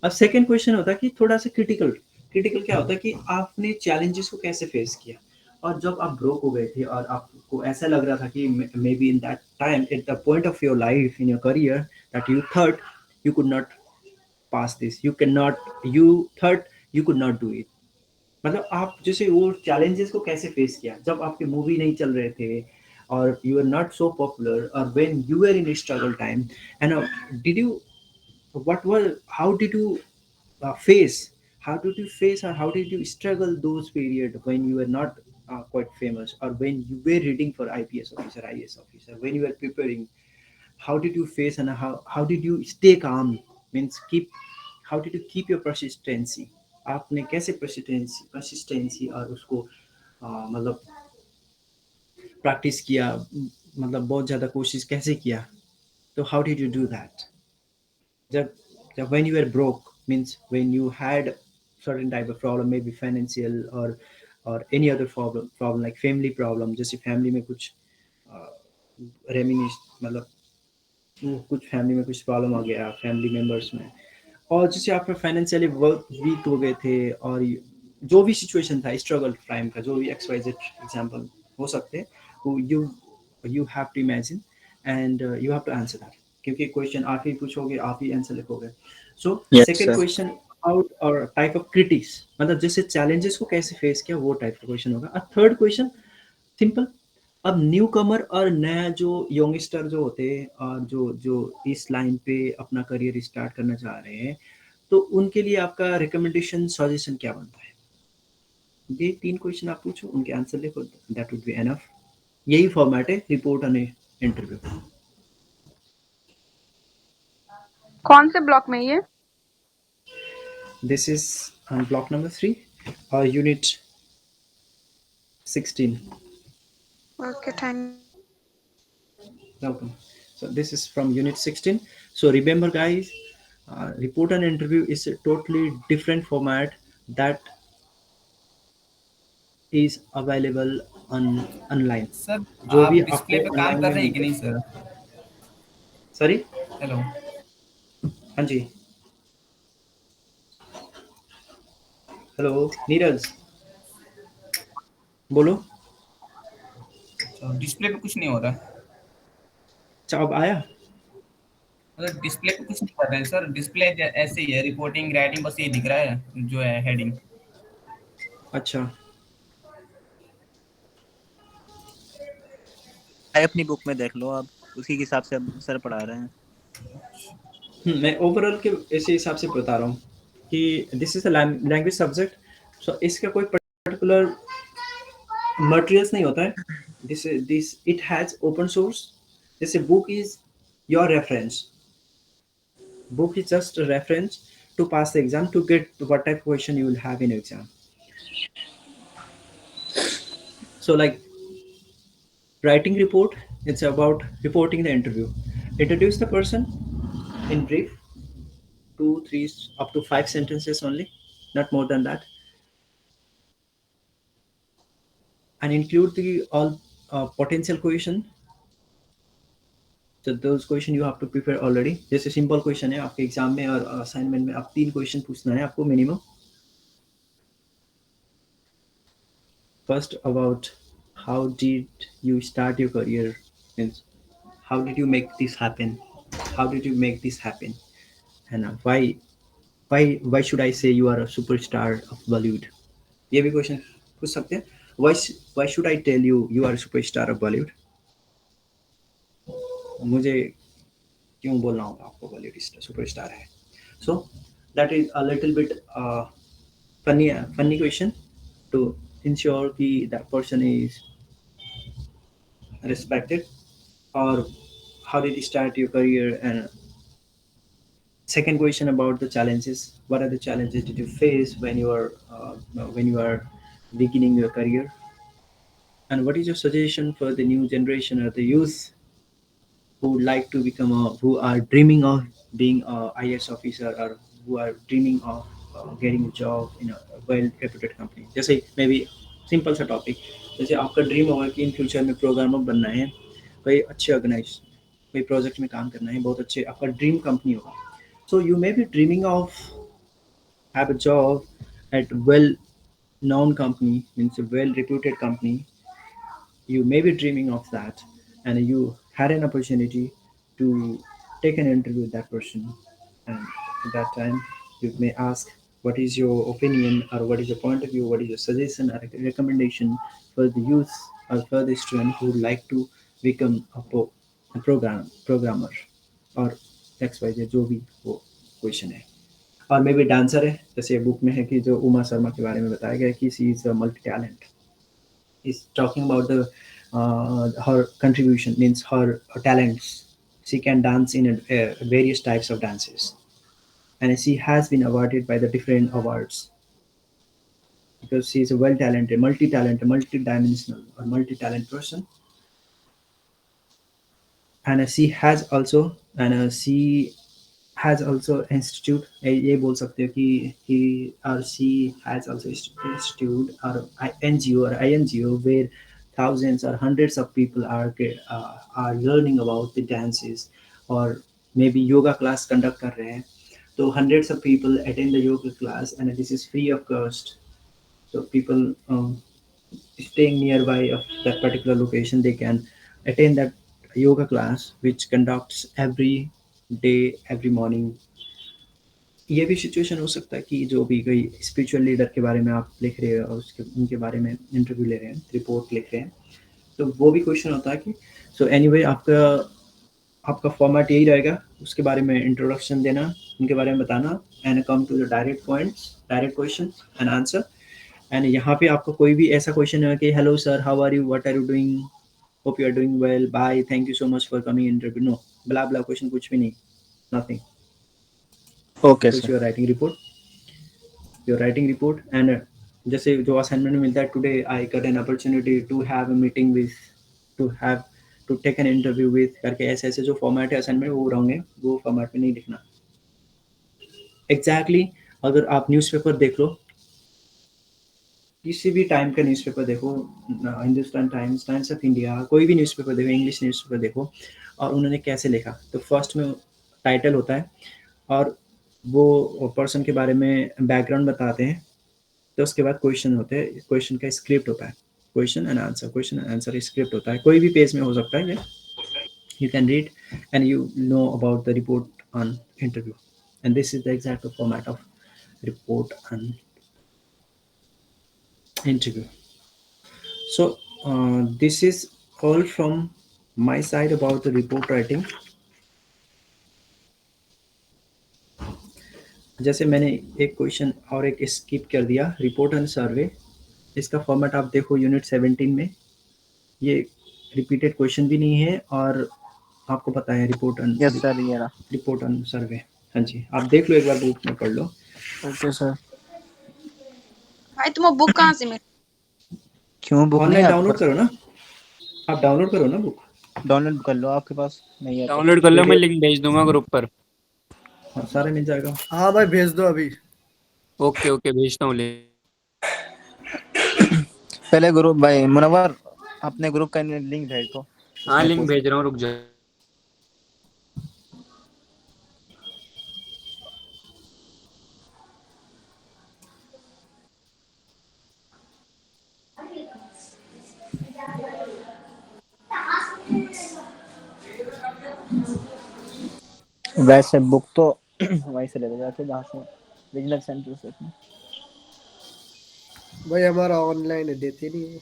अब सेकंड क्वेश्चन होता है कि थोड़ा सा क्रिटिकल। क्रिटिकल क्या होता है कि आपने चैलेंजेस को कैसे फेस किया, और जब आप ब्रोक हो गए थे और आपको ऐसा लग रहा था कि may be in that time at the point of your life in your career that you third you could not pass this, you third you could not do it. मतलब आप जैसे वो चैलेंजेस को कैसे फेस किया जब आपके movie नहीं चल रहे थे और you are not so popular, और when you are in struggle time, and did you what was how did you face, how did you face or how did you struggle those period when you were not quite famous, or when you were reading for IPS officer, IAS officer, when you were preparing, how did you face and how did you stay calm, means keep, how did you keep your persistency, आपने कैसे persistency और उसको मतलब practice किया, मतलब बहुत ज़्यादा कोशिश कैसे किया, तो how did you do that, जब when you were broke, means when you had certain type of problem, maybe financial or any other problem like family problem, जैसे फैमिली में कुछ रेमिनिस मतलब कुछ फैमिली में कुछ प्रॉब्लम आ गया फैमिली मेंबर्स में, और जैसे आप फाइनेंशियली बहुत वीक हो गए थे, और जो भी सिचुएशन था स्ट्रगल टाइम का, जो भी एक्सवाइजेड एग्जांपल हो सकते हैं, वो you have to imagine and you have to answer that, क्योंकि क्वेश्चन आप ही पूछोगे आप ही आंसर लिखोगे। So yes second sir. Question out और टाइप ऑफ क्रिटिक्स, मतलब जैसे चैलेंजेस को कैसे फेस किया वो टाइप का क्वेश्चन होगा। और थर्ड क्वेश्चन सिंपल, अब न्यू कमर और नया जो यंगस्टर जो होते हैं और जो जो इस लाइन पे अपना करियर स्टार्ट करना चाह रहे हैं, तो उनके लिए आपका रिकमेंडेशन सजेशन क्या बनता है। ये 3 क्वेश्चन आप पूछो, उनके आंसर लिखो, दैट वुड बी एनफ। यही फॉर्मेट है रिपोर्ट ऑन इंटरव्यू। कौन से ब्लॉक में ये? This is on block number 3 और unit 16। Okay, thank Welcome. So this is from unit 16. So remember guys, report and interview is a totally different format that is available on online. Sir जो आप भी display आपको पे काम online कर में रहे हैं कि मिलते नहीं हैं। सर? सॉरी, हेलो, हाँ जी, हेलो नीरज, बोलो। अच्छा डिस्प्ले पे कुछ नहीं हो रहा, अच्छा अब आया? मतलब डिस्प्ले पे कुछ नहीं कर रहे हैं सर, डिस्प्ले ऐसे ही है, रिपोर्टिंग राइटिंग बस ये दिख रहा है जो है हेडिंग। अच्छा, अपनी बुक में देख लो आप, उसी के हिसाब से सर पढ़ा रहे हैं। मैं ओवरऑल के ऐसे हिसाब से बता रहा हूँ कि this is a language subject, so इसका कोई पर्टिकुलर मटेरियल्स नहीं होता है। This it has open source. जैसे book is your reference, book is just a reference to pass the exam, to get what type of question you will have in exam. So like writing report, it's about reporting the interview. Introduce the person in brief, 2 3 up to 5 sentences only, not more than that, and include the all potential question. So those question you have to prepare already. जैसे simple question है आपके exam में और assignment में, आप 3 question पूछना है आपको minimum. First, about how did you start your career, means how did you make this happen, how did you make this happen, and why should I say you are a superstar of Bollywood? ये भी question पूछ सकते हैं। why should I tell you you are a superstar of Bollywood? मुझे क्यों बोलना होगा आपको बॉलीवुड सुपरस्टार है? So that is a little bit funny question to ensure कि that person is respected. Or how did you start your career? And second question about the challenges. What are the challenges did you face when you are beginning your career? And what is your suggestion for the new generation or the youth who would like to become who are dreaming of being a IAS officer, or who are dreaming of getting a job in a well reputed company? जैसे may be simple सा topic, जैसे आपका dream होगा कि in future में programmer बनना है, कोई अच्छे ऑर्गेनाइज कोई प्रोजेक्ट में काम करना है, बहुत अच्छे आपका ड्रीम कंपनी होगा। So you may be dreaming of have a job at well known company, means a well reputed company. You may be dreaming of that, and you had an opportunity to take an interview with that person, and at that time you may ask what is your opinion, or what is your point of view, what is your suggestion or recommendation for the youth or for the student who would like to become a programmer or XYZ जो भी वो question है। और may be dancer है, जैसे book में है कि जो उमा शर्मा के बारे में बताया गया है कि she is multi talent, is talking about the her contribution, means her talents. She can dance in various types of dances, and she has been awarded by the different awards because she is a well talented, multi-talented, multi-dimensional or multi-talent person. And she has also institute, ये बोल सकते हो कि he or she has also institute or NGO or INGO where thousands or hundreds of people are learning about the dances, or maybe yoga class conduct कर रहे हैं, तो hundreds of people attend the yoga class and this is free of cost. So people staying nearby of that particular location, they can attend that yoga class which conducts every day, every morning. ये भी situation हो सकता है कि जो भी कोई spiritual leader के बारे में आप लिख रहे हो और उसके उनके बारे में इंटरव्यू ले रहे हैं, रिपोर्ट लिख रहे हैं, तो वो भी क्वेश्चन होता है कि सो एनीवे आपका फॉर्मेट यही रहेगा, उसके बारे में इंट्रोडक्शन देना, उनके बारे में बताना, and come to the direct points, direct question and answer, and यहाँ पे आपका कोई भी ऐसा क्वेश्चन है कि hello sir, how are you, what are you doing, hope you are doing well, bye, thank you so much for coming interview, no blah blah question कुछ भी नहीं, nothing, okay because sir. You are writing report and जैसे जो assignment में मिलता है, today I got an opportunity to have a meeting with, to take an interview with करके, ऐसे ऐसे जो फॉर्मेट है असाइनमेंट वो रॉन्ग है, वो फॉर्मेट में नहीं लिखना। एग्जैक्टली अगर आप न्यूज़पेपर देख लो, किसी भी टाइम का न्यूज़पेपर देखो, Hindustan times, times of India, कोई भी न्यूज़पेपर देखो, इंग्लिश न्यूज़पेपर देखो, और उन्होंने कैसे लिखा, तो फर्स्ट में टाइटल होता है और वो पर्सन के बारे में बैकग्राउंड बताते हैं, तो उसके बाद क्वेश्चन होते हैं, क्वेश्चन का स्क्रिप्ट होता है, क्वेश्चन एंड आंसर स्क्रिप्ट होता है, कोई भी पेज में हो सकता है ये, you can read and you know about the report on interview, and this is the exact format of report on interview. So this is all from my side about the report writing. जैसे मैंने एक question और एक skip कर दिया, report and सर्वे, इसका format आप देखो यूनिट 17 में, ये रिपीटेड क्वेश्चन भी नहीं है और आपको पता है यस सर, ये रहा। रिपोर्ट ऑन सर्वे। हाँ जी, आप देख लो एक बार, बुक में पढ़ लो। Okay sir. भाई तुम्हें बुक कहाँ से मिली? क्यों बुक नहीं ऑनलाइन है डाउनलोड आपके करो ना, आप डाउनलोड करो ना बुक। पास? डाउनलोड कर लो, आपके पास नहीं है तो। डाउनलोड कर लो, मैं लिंक भेज दूंगा ग्रुप पर। हाँ, सारे मिल जाएगा। हाँ भाई भेज दो अभी। ओके ओके, भेजता हूँ लिंक। पहले ग्रुप भाई मुनव्वर, अपने ग्रुप का लिंक भेज दो। हाँ उसमें लिंक पोस्ट भेज रहा हूँ, रुक जा। वैसे बुक तो वहीं से ले जाते जहाँ से विजिलेंस सेंटर से। भाई हमारा ऑनलाइन है, देते नहीं है।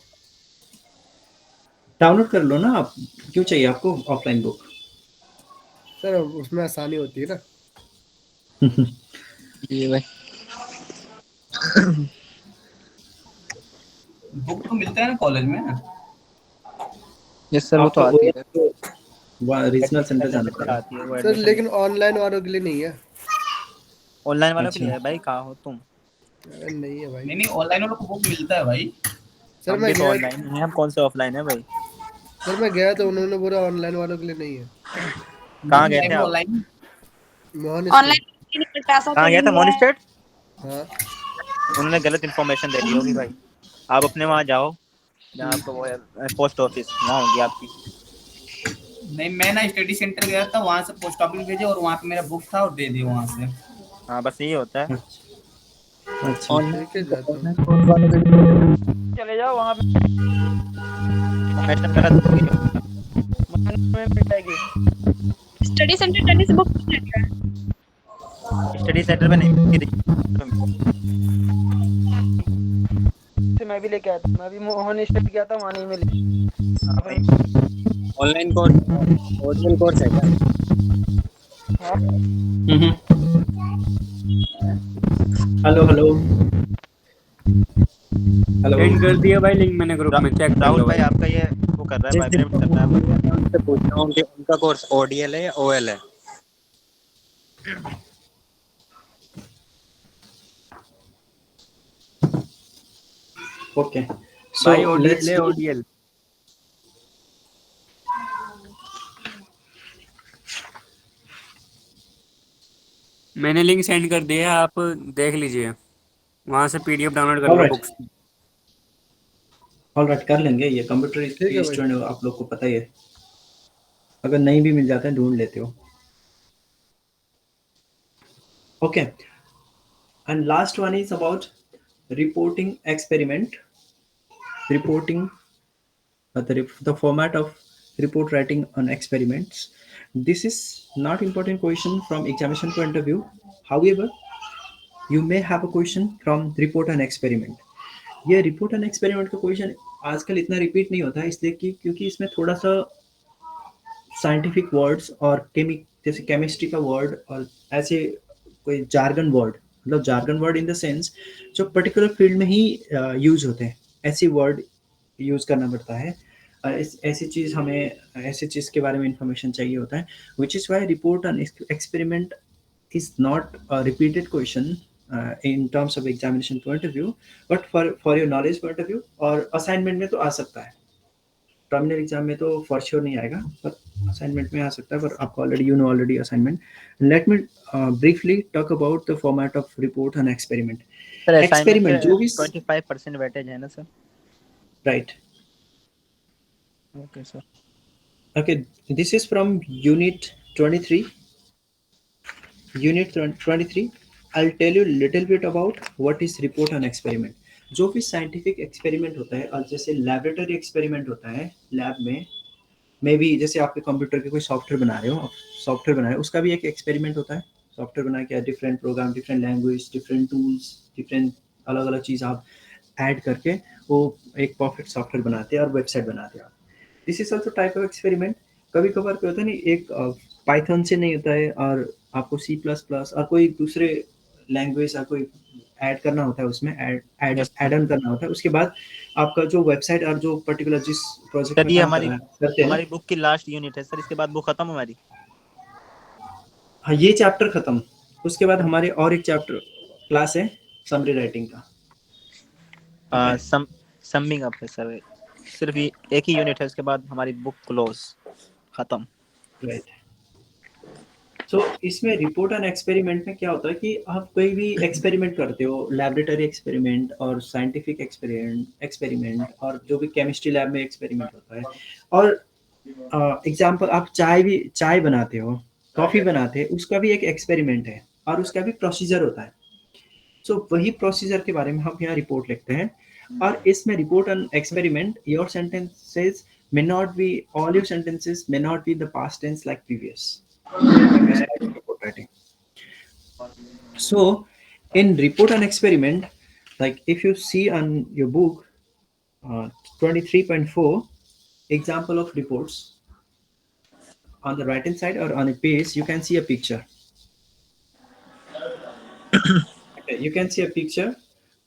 डाउनलोड कर लो ना आप, क्यों चाहिए आपको ऑफलाइन बुक? सर उसमें आसानी होती है ना। ये भाई बुक तो मिलता है ना कॉलेज में। यस सर, वो तो आपका आती है, रीजनल सेंटर जाना सर पड़ेगा। आती है वो सर एडमिशन। लेकिन ऑनलाइन वालों के लिए नहीं है। ऑनलाइन वालों के अच्छा। लिए है भाई, कहाँ हो तुम? अरे नहीं है भाई। नहीं नहीं, ऑनलाइन वालों को बुक मिलता है भाई। सर हम मैं भी तो गया, ऑनलाइन है, हम कौन से ऑफलाइन है भाई? सर मैं गया तो उन्होंने बोला ऑनलाइन वालों के लिए नहीं है। कहाँ गए थे आप? Online Mohan online state. पैसा कहाँ तो गया था? नहीं मॉन है। स्टेट? हाँ उन्होंने गलत इन्फॉर्मेशन दे दी होगी भाई। आप अपने वहाँ जाओ जहाँ आपको वो है, पोस्ट ऑफिस, वहाँ होगी आपकी। नहीं, मैं ना स्टडी सेंटर गया था, वहां से पोस्ट ऑफिस भेजे और वहां पे मेरा बुक था और दे दी वहां से। हाँ बस यही होता है। अच्छा, ठीक है जाता हूँ। चले जाओ वहाँ पे, इन्फॉर्मेशन गलत होगी में मिल जाएगी। स्टडी सेंटर जाने से बुक नहीं मिल रहा है। स्टडी सेंटर में नहीं मिलती। मैं भी लेके आया था, मैं भी मोहन स्टेट गया था, वहाँ नहीं मिली। हाँ भाई, ऑनलाइन कोर्स, ऑनलाइन कोर्स है क्या? Hello hello hello. सेंड कर दिया भाई लिंक मैंने ग्रुप में, चेक कर राहुल लो भाई भाई। आपका ये वो कर रहा है, वाइब्रेट कर रहा है। मैं उनसे पूछ रहा हूँ कि उनका कोर्स ओडीएल है या ओएल है। ओके, सो भाई ओडीएल लेट्स है, ओडीएल। मैंने लिंक सेंड कर दिया है, आप देख लीजिए, वहां से पीडीएफ डाउनलोड कर लो ऑलराइट, बुक्स। ऑलराइट, कर लेंगे ये, कंप्यूटर ठीक है भाई। स्टूडेंट आप लोग को पता ही है, अगर नहीं भी मिल जाता है ढूंढ लेते हो। Okay, and last one is about reporting experiment, reporting, the format of report writing on experiments. This is not important question from examination point of view, however you may have a question from report on experiment. ये report and experiment का question आजकल इतना repeat नहीं होता है, इसलिए कि क्योंकि इसमें थोड़ा सा साइंटिफिक वर्ड्स और केमिक जैसे केमिस्ट्री का वर्ड और ऐसे कोई जार्गन वर्ड मतलब jargon word in the sense जो पर्टिकुलर फील्ड में ही यूज होते हैं, ऐसी वर्ड यूज करना पड़ता है। ऐसी चीज़ हमें ऐसी चीज़ के बारे में इंफॉर्मेशन चाहिए होता है, which is why report on experiment is not repeated question in terms of examination point of view, but for your knowledge point of view और असाइनमेंट में तो आ सकता है। टर्मिनल एग्जाम में तो फॉर श्योर नहीं आएगा, पर असाइनमेंट में आ सकता है, पर आपको already you know already assignment. Let me briefly talk about the format of report on experiment. Sir assignment experiment जो भी 25% वेटेज है ना sir? Right, okay sir. okay, this is from unit 23. Unit 23, I'll tell you little bit about what is report on experiment. जो भी scientific experiment होता है और जैसे लैबोरेटरी एक्सपेरिमेंट होता है लैब में भी, जैसे आपके कंप्यूटर के कोई सॉफ्टवेयर बना रहे हो, सॉफ्टवेयर बना रहे हो, उसका भी एक एक्सपेरिमेंट होता है। सॉफ्टवेयर बना के different program, different language, different tools, different अलग अलग चीज़ आप ऐड करके वो एक परफेक्ट सॉफ्टवेयर बनाते हैं और वेबसाइट बनाते हैं। This is also type of experiment. कभी कभार क्या होता है नहीं, एक पाइथन से नहीं होता है और आपको C++ और कोई दूसरे लैंग्वेज या कोई ऐड करना होता है, उसमें add Yes, sir. Add on करना होता है। उसके बाद आपका जो वेबसाइट और जो पर्टिकुलर जिस प्रोजेक्ट सर में ये काम हमारी करते हैं, हमारी बुक की लास्ट यूनिट है सर, इसके बाद बुक खत्म हमारी। हाँ ये चैप्टर खत्म, उसके बाद हमारे और एक चैप्टर क्लास है समरी राइटिंग का। समिंग अप है सर, सिर्फ एक ही यूनिट है, उसके बाद हमारी बुक क्लोज, खत्म। राइट। सो इसमें रिपोर्ट ऑन एक्सपेरिमेंट में क्या होता है कि आप कोई भी एक्सपेरिमेंट करते हो, लैबोरेटरी एक्सपेरिमेंट और साइंटिफिक एक्सपेरिमेंट और जो भी केमिस्ट्री लैब में एक्सपेरिमेंट होता है, और एग्जांपल आप चाय बनाते हो, कॉफ़ी बनाते हैं, उसका भी एक एक्सपेरिमेंट है और उसका भी प्रोसीजर होता है। सो वही प्रोसीजर के बारे में हम यहाँ रिपोर्ट लिखते हैं। और इसमें report on experiment, your sentences may not be, all your sentences may not be in the past tense like previous when we start report writing. So in report on experiment, like if you see on your book 23.4 example of reports, on the right hand side or on a page you can see a picture. Okay, you can see a picture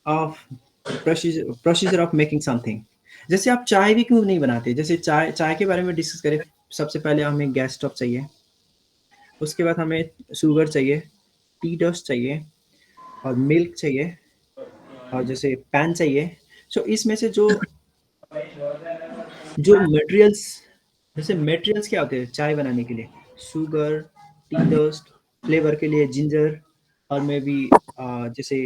of procedure of making something. जैसे आप चाय भी क्यों नहीं बनाते, जैसे चाय के बारे में डिस्कस करें, सबसे पहले हमें गैस स्टोव चाहिए, उसके बाद हमें शुगर चाहिए, टी डस्ट चाहिए और मिल्क चाहिए और जैसे पैन चाहिए। सो इसमें से जो जो मटेरियल्स, जैसे मटेरियल्स क्या होते हैं चाय बनाने के लिए, शुगर, टी डस्ट, फ्लेवर के लिए जिंजर और मे बी जैसे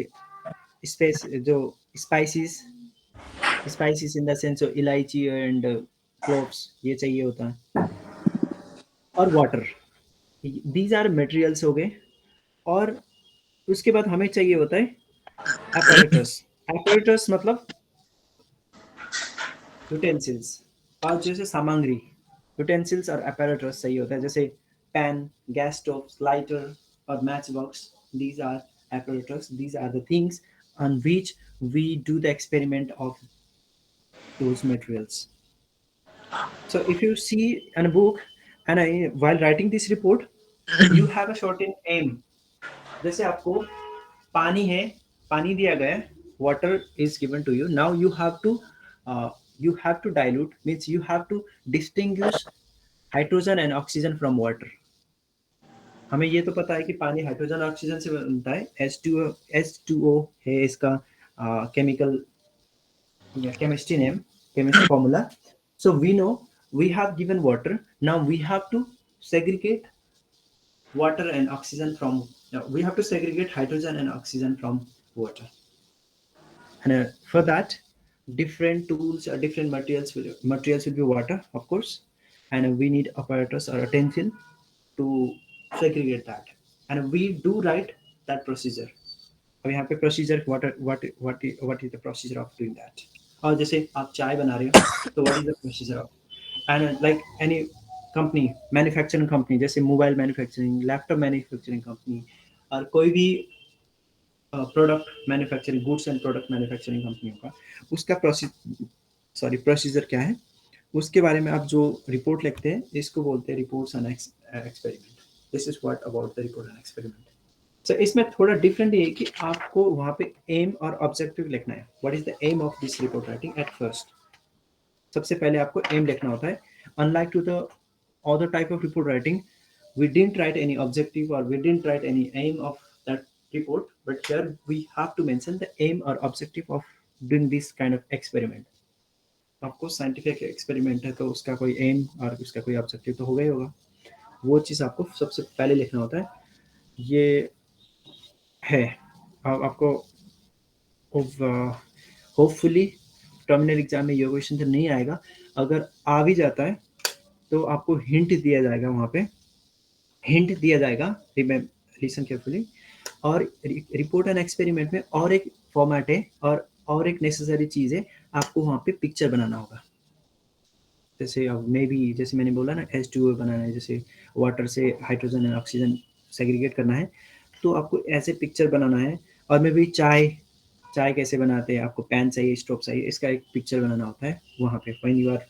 स्पेस जो spices, spices in the sense of इलायची एंड क्लोव्स, ये चाहिए होता है, और वाटर। दीज आर मटेरियल्स हो गए। और उसके बाद हमें चाहिए होता है apparatus। apparatus मतलब यूटेंसिल्स, और जैसे सामग्री, यूटेंसिल्स और apparatus चाहिए होता है, जैसे पैन, गैस स्टोव, लाइटर और match box. these are apparatus, these are the things on which we do the experiment of those materials. So if you see in a book and while writing this report you have a certain aim। जैसे आपको पानी है, पानी दिया गया है, water is given to you, now you have to dilute, means you have to distinguish hydrogen and oxygen from water। हमें ये तो पता है कि पानी हाइड्रोजन और ऑक्सीजन से बनता है, H2O है इसका केमिकल या chemistry name, chemistry formula. So we know we have given water, now we have to segregate water and oxygen from, we have to segregate hydrogen and oxygen from water, and for that different tools or different materials will be water of course, and we need apparatus or utensil to segregate that, and we do write that procedure। अब यहाँ पे procedure what is the procedure of doing that। और जैसे आप चाय बना रहे हो तो what is the procedure of, and like any company, manufacturing company, जैसे mobile manufacturing, laptop manufacturing company और कोई भी product manufacturing, goods and product manufacturing कंपनियों का, उसका प्रोसीजर क्या है, उसके बारे में आप जो रिपोर्ट लिखते हैं इसको बोलते हैं reports on experiment. This is what about the report on experiment. So इसमें थोड़ा डिफरेंट ये है कि आपको वहाँ पे एम और ऑब्जेक्टिव लिखना है. What is the aim of this report writing at first. सबसे पहले आपको एम लिखना होता है. Unlike to the other type of report writing, we didn't write any objective or we didn't write any aim of that report, but here we have to mention the aim or objective of doing this kind of experiment. आपको scientific experiment है तो उसका कोई M और उसका कोई objective तो होगा ही होगा. वो चीज़ आपको सबसे पहले लिखना होता है. ये है. अब आपको होपफुली टर्मिनल एग्जाम में ये क्वेश्चन तो नहीं आएगा. अगर आ भी जाता है तो आपको हिंट दिया जाएगा. वहाँ पे हिंट दिया जाएगा. Listen carefully. और रिपोर्ट एंड एक्सपेरिमेंट में और एक फॉर्मेट है और एक नेसेसरी चीज़ है. आपको वहाँ पे पिक्चर बनाना होगा. जैसे मे बी जैसे मैंने बोला ना H2O बनाना है, जैसे वाटर से हाइड्रोजन एंड ऑक्सीजन सेग्रीगेट करना है, तो आपको ऐसे पिक्चर बनाना है. और मे बी चाय कैसे बनाते हैं, आपको पैन चाहिए, स्टोव चाहिए, इसका एक पिक्चर बनाना होता है. वहाँ पे when you are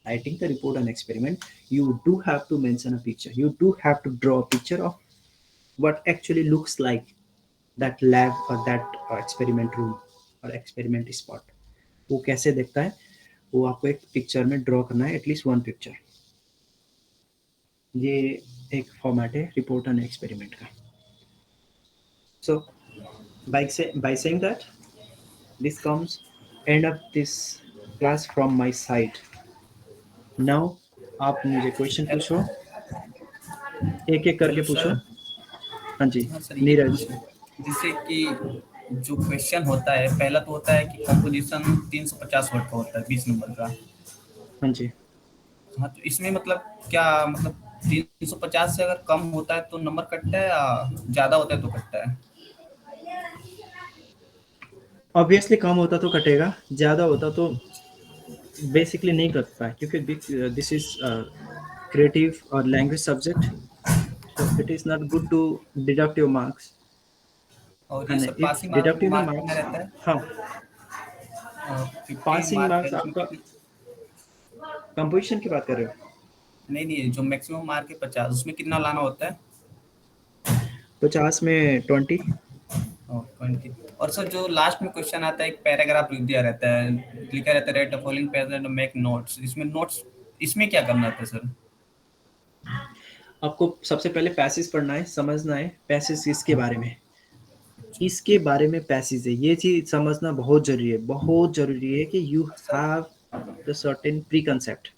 writing the report and experiment, you do have to mention a picture. You do have to draw a picture of what actually looks like that lab or that experiment room or experiment spot. वो कैसे दिखता है वो आपको एक picture में draw करना है. At least one picture. ये एक फॉर्मेट है रिपोर्ट एंड एक्सपेरिमेंट का. सो by saying that, this comes end of this class from my side. Now आप मुझे क्वेश्चन पूछो, एक एक करके पूछो. हाँ जी नीरज. जिससे कि जो क्वेश्चन होता है पहला तो होता है कि कंपोजिशन 350 वर्ड का होता है 20 नंबर का. हाँ जी. हाँ तो इसमें मतलब क्या मतलब 350 से अगर कम होता है तो नंबर कटता है या ज्यादा होता है तो कटता है? ऑब्वियसली कम होता तो कटेगा, ज़्यादा होता तो बेसिकली नहीं कटता है, क्योंकि दिस इज क्रिएटिव और language subject. so it is not good to deduct your marks. और ये सब if passing deductive mark marks, में रहता है. हाँ पासिंग मार्क्स आपका कंपोजिशन की बात कर रहे हो? नहीं जो मैक्सिमम मार्क है 50, उसमें कितना लाना होता है? 50 में 20. 20. और सर जो लास्ट में क्वेश्चन आता है एक पैराग्राफ लिख दिया रहता है, लिखा रहता है right the following passage and make notes. इसमें क्या करना होता है सर? आपको सबसे पहले पैसेज पढ़ना है, समझना है पैसेज इसके बारे में. इसके बारे में पैसेज है, ये चीज समझना बहुत जरूरी है. बहुत जरूरी है कि you have the certain pre concept.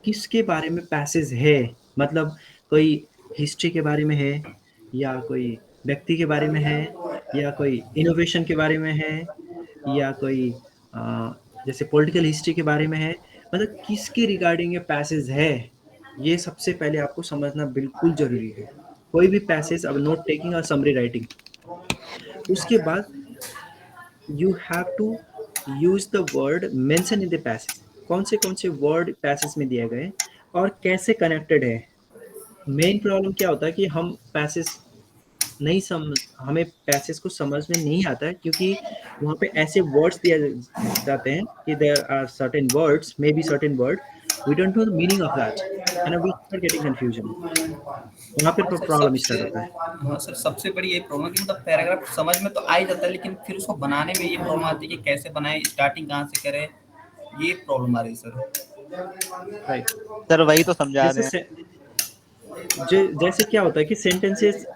किसके बारे में पैसेज है, मतलब कोई हिस्ट्री के बारे में है, या कोई व्यक्ति के बारे में है, या कोई इनोवेशन के बारे में है, या कोई जैसे पॉलिटिकल हिस्ट्री के बारे में है. मतलब किसके रिगार्डिंग ये पैसेज है, ये सबसे पहले आपको समझना बिल्कुल जरूरी है. कोई भी पैसेज, अब नोट टेकिंग और समरी राइटिंग, उसके बाद you have to use the word mention in the passage. कौन से वर्ड पैसेज में दिए गए और कैसे कनेक्टेड है. मेन प्रॉब्लम क्या होता है कि हम पैसेज नहीं हमें पैसेज को समझ में नहीं आता है, क्योंकि वहाँ पे ऐसे वर्ड्स दिए जाते हैं कि there are certain words, maybe certain word we don't know the meaning of that and we start getting confusion. वहाँ पे प्रॉब्लम स्टार्ट होता है. हाँ सर, सबसे बड़ी ये प्रॉब्लम कि मतलब पैराग्राफ समझ में तो आ ही जाता है, लेकिन फिर उसको बनाने में ये प्रॉब्लम आती है कि कैसे बनाएं, स्टार्टिंग कहाँ से करें, ये प्रॉब्लम आ रही है सर. राइट सर वही तो समझा रहे हैं. जैसे क्या होता है कि सेंटेंसेस,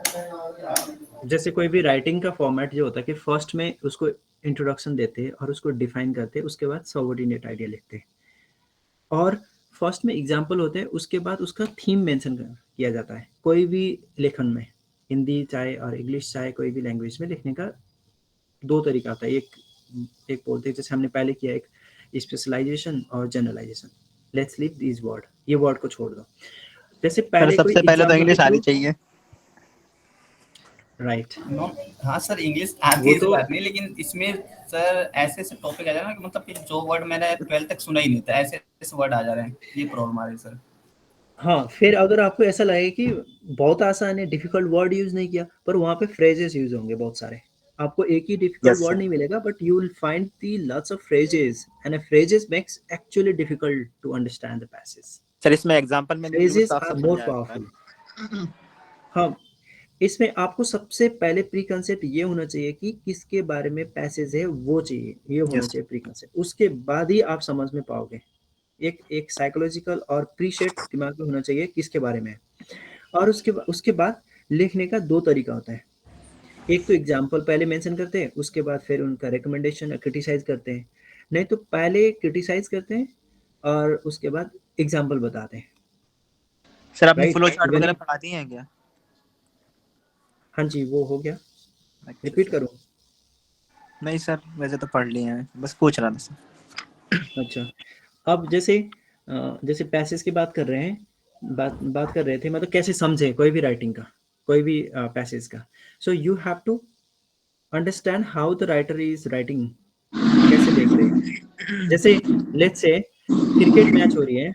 जैसे कोई भी राइटिंग का फॉर्मेट जो होता है कि फर्स्ट में उसको इंट्रोडक्शन देते हैं और उसको डिफाइन करते हैं, उसके बाद सबऑर्डिनेट आइडिया लिखते हैं, और फर्स्ट में एग्जाम्पल होते हैं, उसके बाद उसका थीम मेंशन किया जाता है. कोई भी लेखन में, हिंदी चाहे और इंग्लिश चाहे कोई भी लैंग्वेज में लिखने का दो तरीका होता है. एक बोलते हैं जैसे हमने पहले किया, एक स्पेशलाइजेशन और generalisation. Let's leave this word, ये वर्ड को छोड़ दो. जैसे पहले सबसे पहले तो इंग्लिश आनी चाहिए. राइट. हाँ सर, इंग्लिश आती है, बात नहीं, लेकिन इसमें सर ऐसे टॉपिक आ जा रहा है कि मतलब कि जो वर्ड मैंने 12 तक सुना ही नहीं था, ऐसे वर्ड आ जा रहे हैं, ये प्रॉब्लम आ रही है सर. हाँ, फिर अगर आपको ऐसा लगे कि बहुत आसान है, डिफिकल्ट वर्ड यूज नहीं किया, पर वहाँ पे फ्रेजेस यूज होंगे बहुत सारे. आपको एक ही डिफिकल्ट वर्ड नहीं मिलेगा, but you will find the lots of phrases, and phrases makes actually difficult to understand the passage. Sir इसमें एग्जांपल में फ्रेजेस आर मोर पावरफुल. हाँ, इसमें आपको सबसे पहले प्री कंसेप्ट ये होना चाहिए कि किसके बारे में पैसेज है वो चाहिए, ये होना Yes. चाहिए प्री कंसेप्ट। उसके बाद ही आप समझ में पाओगे। एक साइकोलॉजिकल और प्रीसेट दिमाग में होना चाहिए किसके बारे में है। और उसके बाद लिखने का दो तरीका होता है। एक तो एग्जाम्पल पहले मेंशन करते हैं, उसके बाद फिर उनका रिकमेंडेशन क्रिटिसाइज करते हैं। नहीं तो पहले क्रिटिसाइज करते हैं और उसके बाद एग्जाम्पल बताते हैं। सर आपने राइट, फ्लो चार्ट यानी वगैरह पढ़ा दिए हैं क्या? हाँ जी, वो हो गया। अच्छा रिपीट सर। करूँ? नहीं सर, वैसे तो पढ़ लिए हैं, बस पूछ रहा था सर। अच्छा, अब जैसे पैसेज की बात कर रहे हैं, बात बात कर रहे थे, मतलब कैसे समझे कोई भी राइटिंग का, कोई भी पैसेज का। So you have to understand how the writer is writing, कैसे देख रहे हैं। जैसे लेट्स से क्रिकेट मैच हो रही है,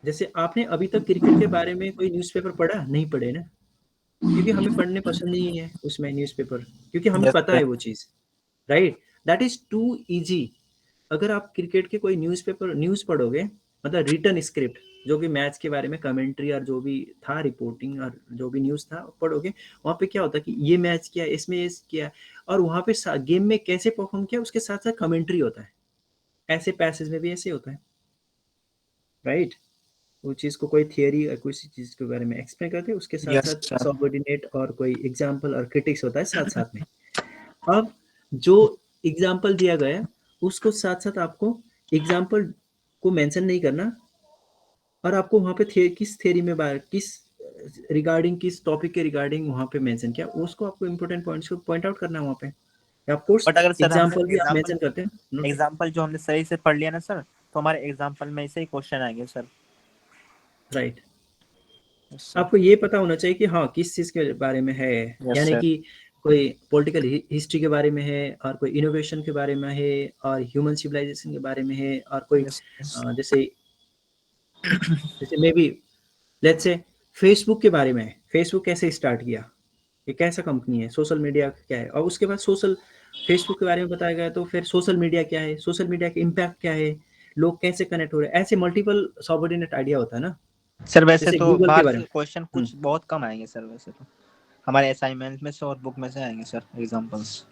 जैसे आपने अभी तक क्रिकेट के बारे में कोई न्यूज़पेपर पढ़ा? नहीं पढ़े ना, क्योंकि हमें पढ़ने पसंद नहीं है उसमें न्यूज़पेपर, क्योंकि हमें यस पता सर। है वो चीज़। Right, that is too easy. अगर आप क्रिकेट के कोई न्यूज़ पढ़ोगे, मतलब रिटन स्क्रिप्ट, जो भी मैच के बारे में कमेंट्री और जो भी था रिपोर्टिंग और जो भी न्यूज़ था पढ़ोगे, वहाँ पे क्या होता है कि ये मैच किया, इसमें ये किया, और वहाँ पे गेम में कैसे परफॉर्म किया उसके साथ साथ कमेंट्री होता है। ऐसे पैसेज में भी ऐसे होता है। राइट, वो चीज़ को कोई थियरी और किसी चीज़ के बारे में एक्सप्लेन करते हैं, उसके साथ यस साथ सर। सबऑर्डिनेट और कोई एग्जाम्पल और क्रिटिक्स होता है साथ साथ में। अब जो एग्जाम्पल दिया गया है, उसको साथ साथ आपको एग्जाम्पल को मेंशन नहीं करना, और आपको वहाँ पे किस थ्योरी में किस रिगार्डिंग, किस टॉपिक के रिगार्डिंग वहाँ पे मेंशन किया, उसको आपको इंपॉर्टेंट पॉइंट्स को पॉइंट आउट करना है वहाँ पे। ऑफ कोर्स बट अगर सर हमने एग्जाम्पल भी आप एग्जाम्पल मेंशन करते हैं, नोट। एग्जाम्पल जो हमने सही से पढ़ लिया ना सर, तो हमारे एग्जाम्पल में ऐसे ही क्वेश्चन आएंगे सर। Right, yes sir. आपको ये पता होना चाहिए कि हाँ किस चीज़ के बारे में है, यस यानी सर। कि कोई पॉलिटिकल हिस्ट्री के बारे में है, और कोई इनोवेशन के बारे में है, और ह्यूमन सिविलाइजेशन के बारे में है, और कोई यस। जैसे जैसे मे बी लेट्स से फेसबुक के बारे में है, फेसबुक कैसे स्टार्ट किया, ये कैसा कंपनी है, सोशल मीडिया क्या है, और उसके बाद फेसबुक के बारे में बताया गया, तो फिर सोशल मीडिया क्या है, सोशल मीडिया का इम्पैक्ट क्या है, लोग कैसे कनेक्ट हो रहे हैं, ऐसे मल्टीपल सबऑर्डिनेट आइडिया होता है ना। सर वैसे जैसे तो गूगल के बाहर बारे से में। क्वेश्चन हम्म, कुछ बहुत कम आएंगे सर, वैसे तो हमारे असाइनमेंट में से और बुक में से आएंगे सर एग्जांपल्स।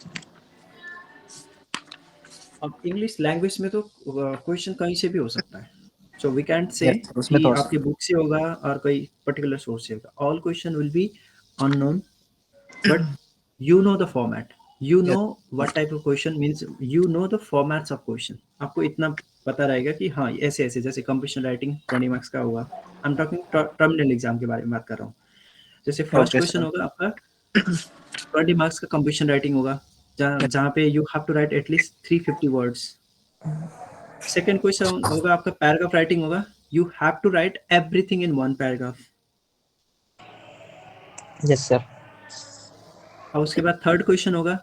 अब इंग्लिश लैंग्वेज में तो क्वेश्चन कहीं से भी हो सकता है। सो वी कैंट से यस उसमें कि तो आपकी बुक से होगा और कोई पर्टिकुलर सोर्स से होगा, all question will be unknown, but you know the format, you yes. know what type of question means, you know the formats of question। आपको इतना पता रहेगा कि हाँ ऐसे ऐसे, जैसे कंप्यूटेशन राइटिंग 20 मार्क्स का होगा, I am talking terminal exam के बारे में बात कर रहा हूँ। जैसे फर्स्ट ओके क्वेश्चन सर। होगा आपका 20 मार्क्स का कंप्यूटेशन राइटिंग होगा, जहाँ पे you have to write at least 350 words. Second question होगा आपका पैराग्राफ राइटिंग होगा, you have to write everything in one paragraph. Yes sir. और उसके बाद थर्ड क्वेश्चन होगा,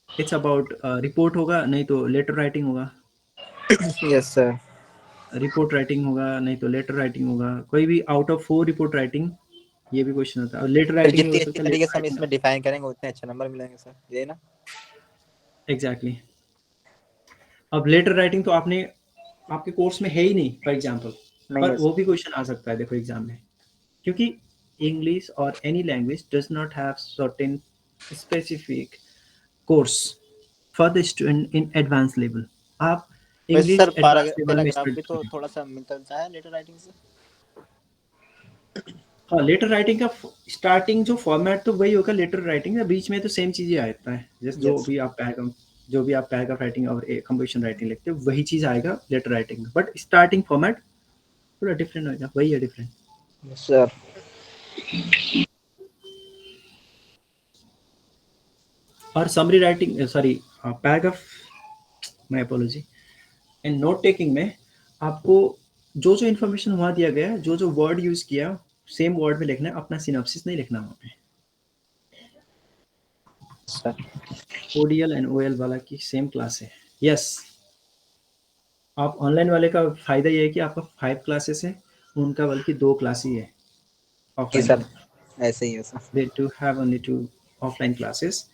इट्स अबाउट रिपोर्ट होगा, नहीं तो लेटर राइटिंग होगा। Yes sir. रिपोर्ट राइटिंग होगा, नहीं तो लेटर राइटिंग होगा, कोई भी आउट ऑफ 4 रिपोर्ट राइटिंग, ये भी क्वेश्चन होता है। और लेटर फिर राइटिंग भी हो जितनी अच्छी सकता है, तरीके लेटर से हम राइटिंग। इसमें डिफाइन करेंगे उतने अच्छे नंबर मिलेंगे सर, ये ना। एग्जैक्टली। अब लेटर राइटिंग तो आपने आपके कोर्स में है ही नहीं फॉर एग्जांपल, नहीं पर है वो सर। भी क्वेश्चन आ सकता है देखो एग्जाम में, क्योंकि इंग्लिश और any language does not have certain specific course for the student in advance level. आप वैसे इंग्लिश सर एडवांस लेवल में पैराग्राफ स्टडी भी तो करें। थोड़ा सा मिलता है लेटर राइटिंग से। हाँ, लेटर राइटिंग का स्टार्टिंग जो फॉर्मेट तो वही होगा लेटर राइटिंग का, बीच में तो सेम चीज़ ही आता है, जैसे यस। जो भी आप पैराग्राफ राइटिंग और कंपोजिशन राइटिंग लिखते हो वही चीज़ आएगा लेटर राइटिंग में, बट स्टार्टिंग फॉर्मेट थोड़ा डिफरेंट होगा, वही है डिफरेंट। Yes sir. और summary writing, sorry paragraph, my apology, and note taking में आपको जो जो इन्फॉर्मेशन वहाँ दिया गया है, जो जो वर्ड यूज़ किया, सेम वर्ड में लिखना है, अपना सिनॉप्सिस नहीं लिखना वहाँ पे। सर ओडीएल एंड ओएल वाला की सेम क्लास है। यस, आप ऑनलाइन वाले का फ़ायदा ये है कि आपका 5 क्लासेस है, उनका बल्कि 2 क्लास ही है जी ऑफलाइन सर, का। ऐसे ही है sir. They do have only 2 offline classes,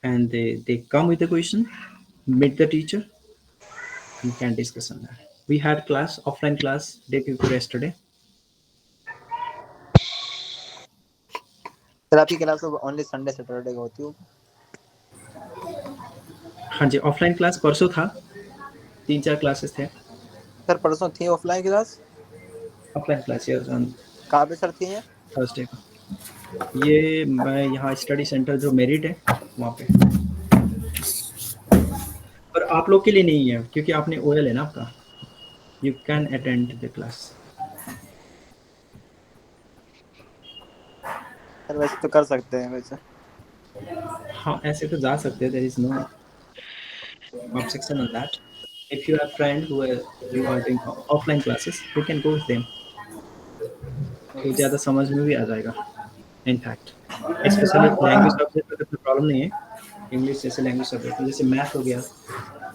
and they come with the question, meet the teacher, and can discuss on that. We had offline class day before yesterday. Sir आपकी class तो only Sunday Saturday को होती होगी? हाँ जी, offline class परसों था, 3-4 classes थे। Sir परसों थी offline class? Offline class yes on कहाँ पे सर थी ये? थर्सडे को। ये मैं यहाँ स्टडी सेंटर जो मेरिट है वहाँ पे। पर आप लोग के लिए नहीं है क्योंकि आपने ओएल है ना आपका। You can attend the class. Sir वैसे तो कर सकते हैं वैसे। हाँ, ऐसे तो जा सकते हैं, there is no objection on that. If you have friend who are doing offline classes, you can go with them. तो ज़्यादा समझ में भी आ जाएगा इनफैक्ट, स्पेशली लैंग्वेज सब्जेक्ट में तो प्रॉब्लम नहीं है। इंग्लिश जैसे लैंग्वेज सब्जेक्ट जैसे मैथ हो गया,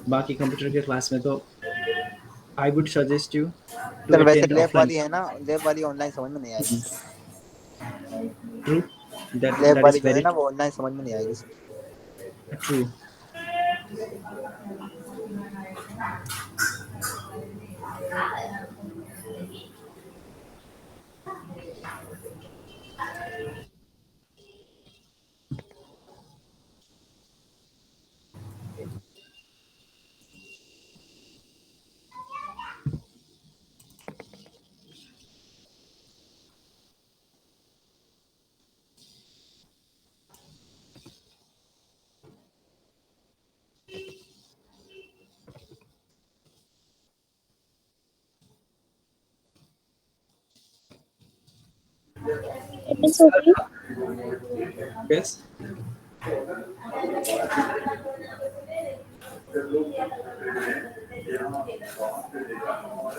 बाकी कंप्यूटर के क्लास में तो I would suggest you to sir वैसे अटेंड लैब ऑफलाइन। वाली है ना, लैब वाली ऑनलाइन समझ में नहीं आएगी sir. True, that lab that वाली इज जो है वेरी ना वो ऑनलाइन समझ में नहीं आएगी सर। ट्रू। अटेंडेंस हो गई? Yes,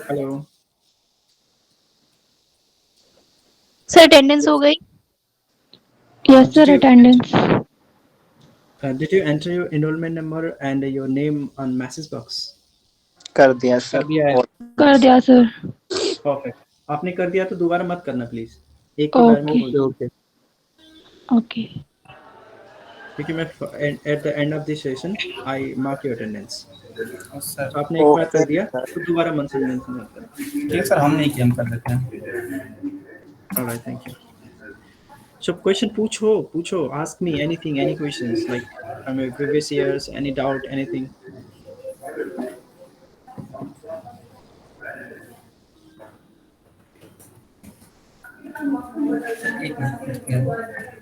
hello. सर अटेंडेंस हो गई? Yes sir, attendance. Did you enter your enrollment number and your name on message box? कर दिया कर सर। दिया है। और कर दिया सर। परफेक्ट। आपने कर दिया तो दोबारा मत करना प्लीज, एक ही बार में ओके बोल दो। ओके। क्योंकि मैं at the end of the session I mark your attendance. और सर तो आपने एक बार कर ओके दिया सर। तो दोबारा मेंशन मत करना। ठीक सर, हम नहीं किया, हम कर देते हैं। Alright, thank you. So question पूछो पूछो, ask me anything, any questions like from your previous years, any doubt, anything. एक मिनट।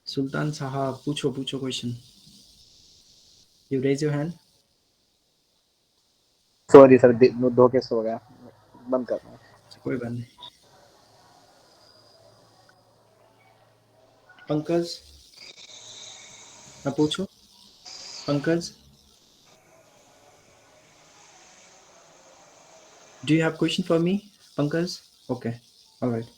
सुल्तान साहब पूछो पूछो question. You raise your hand. Sorry sir, दो केस हो गया, बंद कर रहा हूँ। कोई बात नहीं। पंकज, हाँ पूछो। Pankaj, do you have question for me, Pankaj? Okay, all right.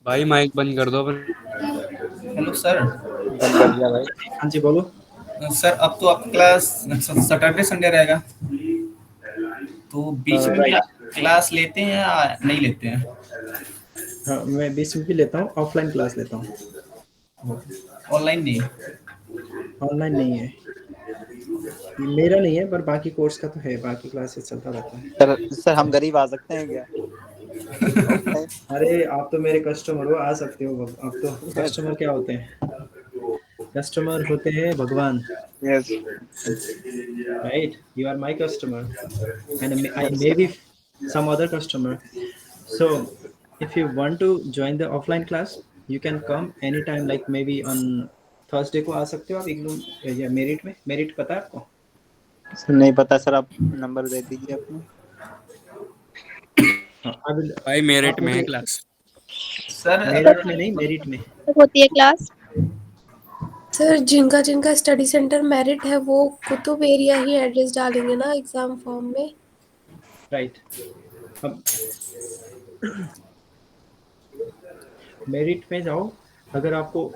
भाई माइक बंद कर दो अपन। Hello sir. बंद कर दिया भाई। हाँ जी बोलो। सर अब तो आपका क्लास सैटरडे संडे रहेगा, तो बीच में भी राइट। क्लास लेते हैं या नहीं लेते हैं? हाँ, मैं बीच में भी लेता हूँ, ऑफलाइन क्लास लेता हूँ, ऑनलाइन नहीं? ऑनलाइन नहीं है। ये मेरा नहीं है पर बाकी कोर्स का तो है, बाकी क्लासेस चलता रहता है। सर हम गरीब आ सकते हैं क्या ऑफलाइन? अरे आप तो मेरे कस्टमर हो, आ सकते हो। आप तो कस्टमर क्या होते हैं? कस्टमर होते हैं भगवान। Yes. Right, you are my customer and I may be some other customer. So if you want to join the offline class, you can come anytime, like maybe on Thursday को आ सकते हो आप एकदम, या merit में। Merit पता है आपको? नहीं पता सर, आप नंबर दे दीजिए अपना। आई विल भाई मेरिट आप में है मुझे क्लास। सर मेरिट में नहीं, मेरिट में। होती है क्लास? सर जिनका जिनका स्टडी सेंटर मेरिट है वो कुतुब एरिया ही एड्रेस डालेंगे ना एग्जाम फॉर्म में। राइट। अब मेरिट में जाओ। अगर आपको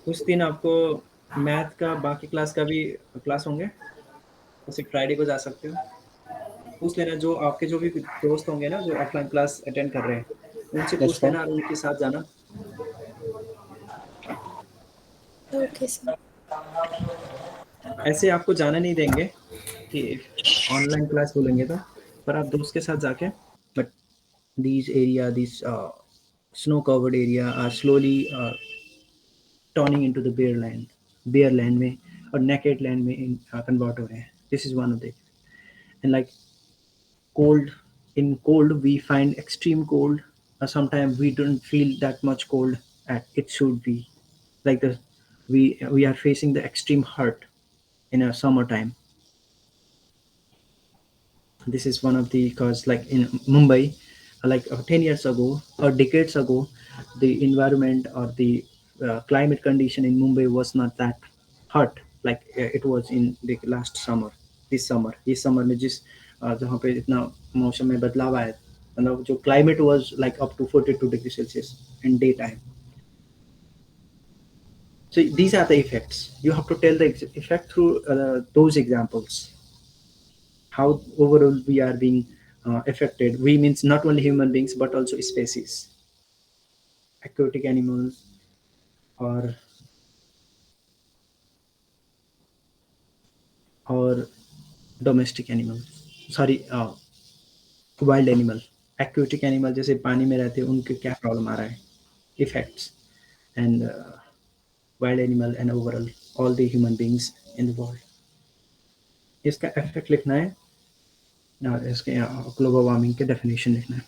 उस दिन आपको मैथ का बाकी क्लास का भी क्लास होंगे, तो सिर्फ फ्राइडे को जा सकते हो। पूछ लेना जो आपके जो भी दोस्त होंगे ना जो ऑफलाइन क्लास अटेंड कर रहे हैं, उनसे यस पूछ सर। लेना और उनके साथ जाना। Okay sir. ऐसे आपको जाने नहीं देंगे कि ऑनलाइन क्लास बोलेंगे तो, पर आप दोस्त के साथ जाके, but these area, these snow covered area are slowly turning into the bare land में और naked land में convert हो रहे हैं. This is one of the, and like cold, in cold we find extreme cold. Sometimes we don't feel that much cold at it should be like the we are facing the extreme hurt in a summertime. This is one of the cause, like in Mumbai, like 10 years ago or decades ago, the environment or the climate condition in Mumbai was not that hot like it was in the last summer. इस summer में जिस जहाँ पे इतना मौसम में बदलाव आया, मतलब जो climate was like up to 42 degrees Celsius in daytime. So these are the effects. You have to tell the effect through those examples. How overall we are being affected. We means not only human beings but also species, aquatic animals or domestic animals. Sorry, wild animal. Aquatic animal जैसे पानी में रहते हैं उनके क्या problem आ रहा है, effects, and wild animal and overall all the human beings in the world. इसका effect लिखना है और इसके ग्लोबल वार्मिंग के डेफिनेशन लिखना है.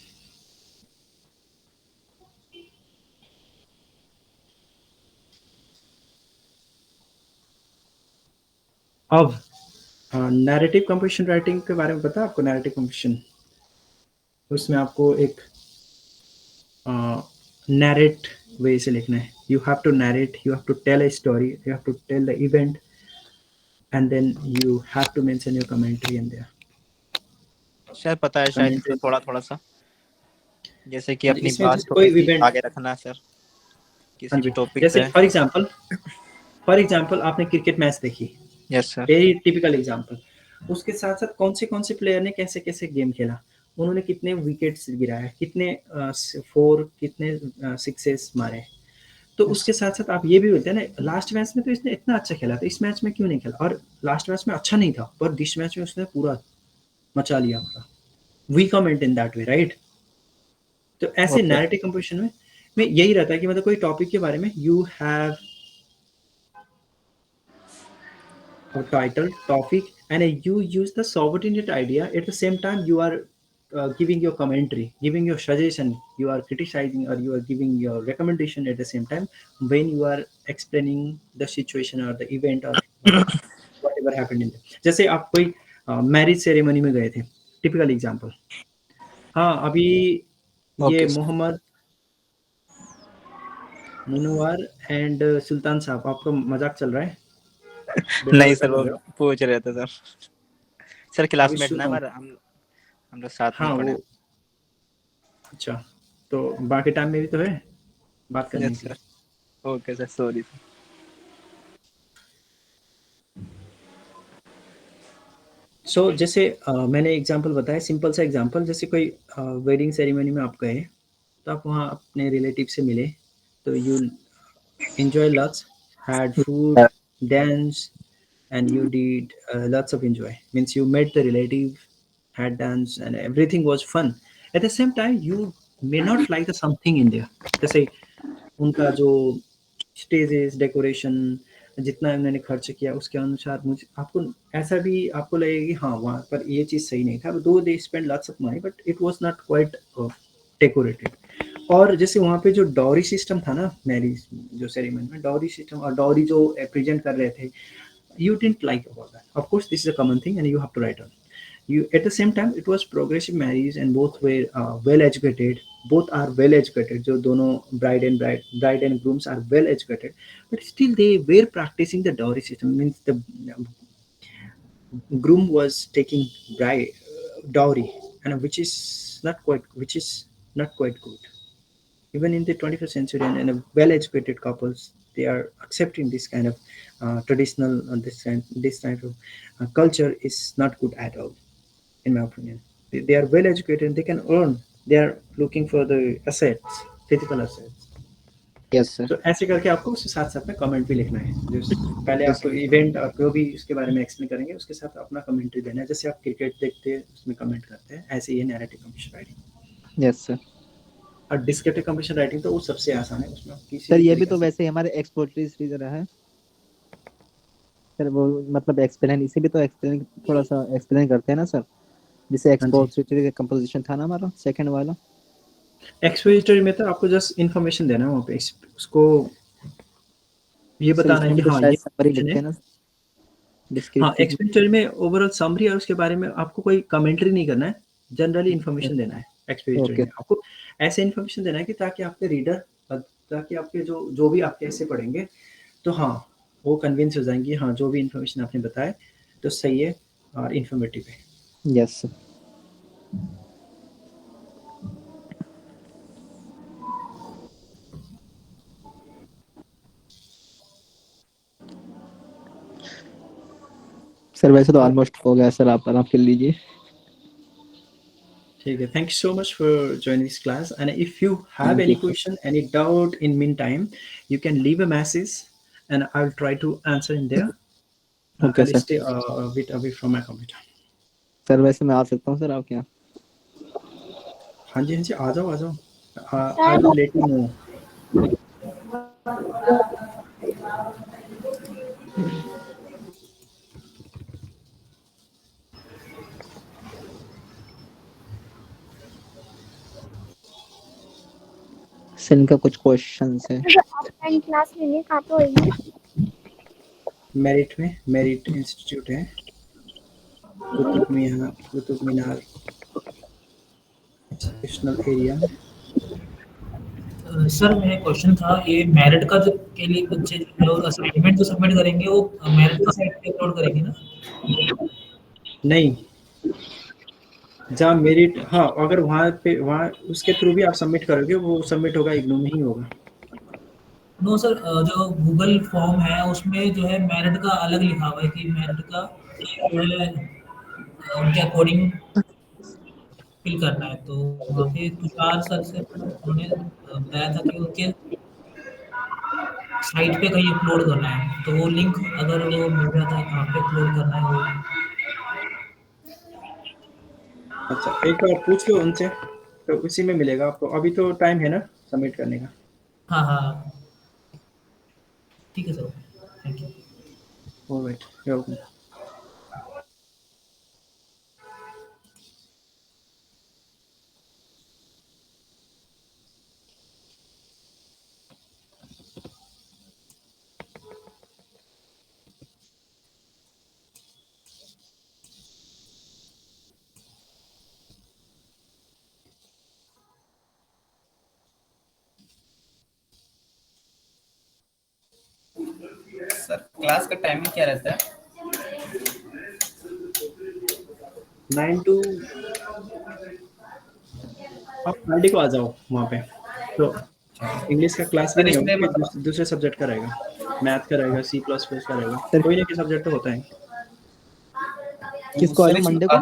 अब नैरेटिव कंपोजिशन राइटिंग के बारे में पता है आपको? नैरेटिव कंपोजिशन, उसमें आपको एक नैरेट वे से लिखना है. You have to narrate, you have to tell a story, you have to tell the event, and then you have to mention your commentary in there. Sir पता है शायद कमेंट्री, थोड़ा थोड़ा सा, जैसे कि अपनी इसमें बात जैसे कोई थोड़ी सी इवेंट, आगे रखना है सर हाँ किसी भी जी, टॉपिक जैसे पे। फॉर एग्जांपल आपने क्रिकेट मैच देखी, yes sir. Very typical example. उसके साथ साथ कौन से प्लेयर ने कैसे कैसे गेम खेला, उन्होंने कितने विकेट्स गिराए, कितने फोर, कितने सिक्सेस मारे. तो उसके साथ साथ आप ये भी बोलते हैं ना, लास्ट मैच में तो इसने इतना अच्छा खेला था, इस मैच में क्यों नहीं खेला, और लास्ट मैच में अच्छा नहीं था पर दिस मैच में उसने पूरा मचा लिया पूरा. We comment in that way, right. तो ऐसे ओके नैरेटिव कंपोजिशन में यही रहता है कि मतलब कोई टॉपिक के बारे में you have a title, topic, and you use the subordinate idea. At the same time, you are giving your commentary, giving your suggestion, you are criticizing or you are giving your recommendation at the same time when you are explaining the situation or the event or whatever happened in there. जैसे आप कोई marriage ceremony में गए थे, typical example. हाँ, अभी ये okay Mohammad Munawwar and sultan साहब, आपका मजाक चल रहा है, नहीं बेटा सर कर वो रहे हो पूछ रहे थे सर। सर अभी क्लासमेट ना हमारा, हम लोग साथ में हाँ पढ़े। वो, अच्छा, तो बाकी टाइम में भी तो है बात करने यस के सर। लिए. Okay sir sorry sir. So जैसे मैंने एग्जांपल बताया, सिंपल सा एग्जांपल, जैसे कोई वेडिंग सेरेमनी में आप गए, तो आप वहाँ अपने रिलेटिव से मिले, तो you enjoy lots, had food, dance, and you did lots of enjoy. Means you met the relative, had dance, and everything was fun. At the same time, you may not like the something in there. जैसे उनका जो stages decoration, जितना उन्होंने खर्च किया उसके अनुसार मुझे आपको ऐसा भी आपको लगेगा कि हाँ वहाँ पर ये चीज़ सही नहीं था, दो they spend lots of money but it was not quite decorated. और जैसे वहाँ पे जो डॉरी सिस्टम था ना, मैरिज जो सेरेमनी में डॉरी सिस्टम और डॉरी जो प्रेजेंट कर रहे थे, you didn't like about that. Of course, this is a common thing, and you have to write on. You at the same time it was progressive marriage and both were well educated. Both are well educated. जो दोनों bride and grooms are well educated, but still they were practicing the dowry system. Means the groom was taking bride dowry, and which is not quite good. Even in the 21st century and a well-educated couples, they are accepting this kind of traditional this type of culture is not good at all, in my opinion. They are well educated, they can earn, they are looking for the assets, physical assets. Yes sir. तो ऐसे करके आपको उसके साथ साथ में comment भी लिखना है। जो पहले Yes, आपको इवेंट जो भी उसके बारे में एक्सप्लेन करेंगे उसके साथ अपना कमेंट्री देना है। जैसे आप क्रिकेट देखते हैं उसमें कमेंट करते हैं, ऐसे ही narrative commission writing. Yes sir. और डिस्क्रिप्टिव कमीशन राइटिंग तो वो सबसे आसान है, उसमें आप किसी सर भी ये भी तरीके तो से वैसे ही हमारे एक्सप्लोरेटरी सीरीज रहा है सर, वो मतलब एक्सप्लेन इसे भी तो एक्सप्लेन थोड़ा सा एक्सप्लेन करते हैं ना सर, जैसे हाँ जी। एक्सप्लोरेटरी का कंपोजिशन था ना हमारा सेकंड वाला। एक्सपोजिटरी में तो आपको जस्ट इन्फॉर्मेशन देना है वहाँ पे, उसको ये सर बताना है इसमें कि भी तो हाँ शायद ये समरी क्वेश्चन लिखते है। हैं ना हाँ, डिस्क्रिप्टिव। एक्सपेरिमेंटरी में ओवरऑल समरी और उसके बारे में आपको कोई कमेंट्री नहीं करना है, जनरली इन्फॉर्मेशन देना है। एक्सपेरिमेंटरी ओके में आपको ऐसे इन्फॉर्मेशन देना है कि ताकि आपके रीडर, ताकि आपके जो भी आपके ऐसे पढ़ेंगे तो हाँ वो कन्विंस हो जाएंगे, हाँ जो भी इन्फॉर्मेशन आपने बताया तो सही है और इन्फॉर्मेटिव है। Yes sir. सर वैसे तो ऑलमोस्ट हो गया सर, आप आराम कर लीजिए। ठीक है, thank you so much for joining this class and if you have Thank any you, sir. Question any doubt in mean time you can leave a message and I will try to answer in there. Okay I'll sir. stay a bit away from my computer. Sir वैसे मैं आ सकता हूँ sir आपके यहाँ? हाँ जी, हाँ जी, आ जाओ, आ जाओ। I will let you know. Sir इनका कुछ क्वेश्चंस है। ऑफलाइन क्लास लेने कहाँ पे होगी? मेरिट में, मेरिट इंस्टीट्यूट है, Qutub Minar educational area. Sir मेरा क्वेश्चन था, ये मेरिट का जो के लिए बच्चे जो असाइनमेंट जो सबमिट करेंगे वो मेरिट का साइट पे अपलोड करेंगे ना? नहीं, जहाँ मेरिट, हाँ अगर वहाँ उसके थ्रू भी आप सबमिट करोगे वो सबमिट होगा, इग्नू में ही होगा। नो सर, जो गूगल फॉर्म है उसमें जो है मेरिट का अलग लिखा हुआ है कि मेरिट का जो है उनके अकॉर्डिंग फिल करना है। तो वहाँ पे तुषार सर से उन्होंने बताया था कि उनके साइट पे कहीं अपलोड करना है, तो वो लिंक अगर वो मिल जाता है कहाँ पे अपलोड करना है वो। अच्छा, एक बार पूछ लो उनसे, तो उसी में मिलेगा आपको। अभी तो टाइम है ना सबमिट करने का। हाँ हाँ ठीक है sir, thank you. Alright, you're welcome. Sir class का टाइमिंग क्या रहता है? 9 to, आप फ्राइडे को आ जाओ वहाँ पे। तो इंग्लिश का क्लास भी सर नहीं इसमें होगा, मतलब दूसरे सब्जेक्ट का रहेगा, मैथ का रहेगा, C++ का रहेगा, कोई ना कोई सब्जेक्ट तो होता है। किसको आ सर जाऊँ, इसमें मंडे को?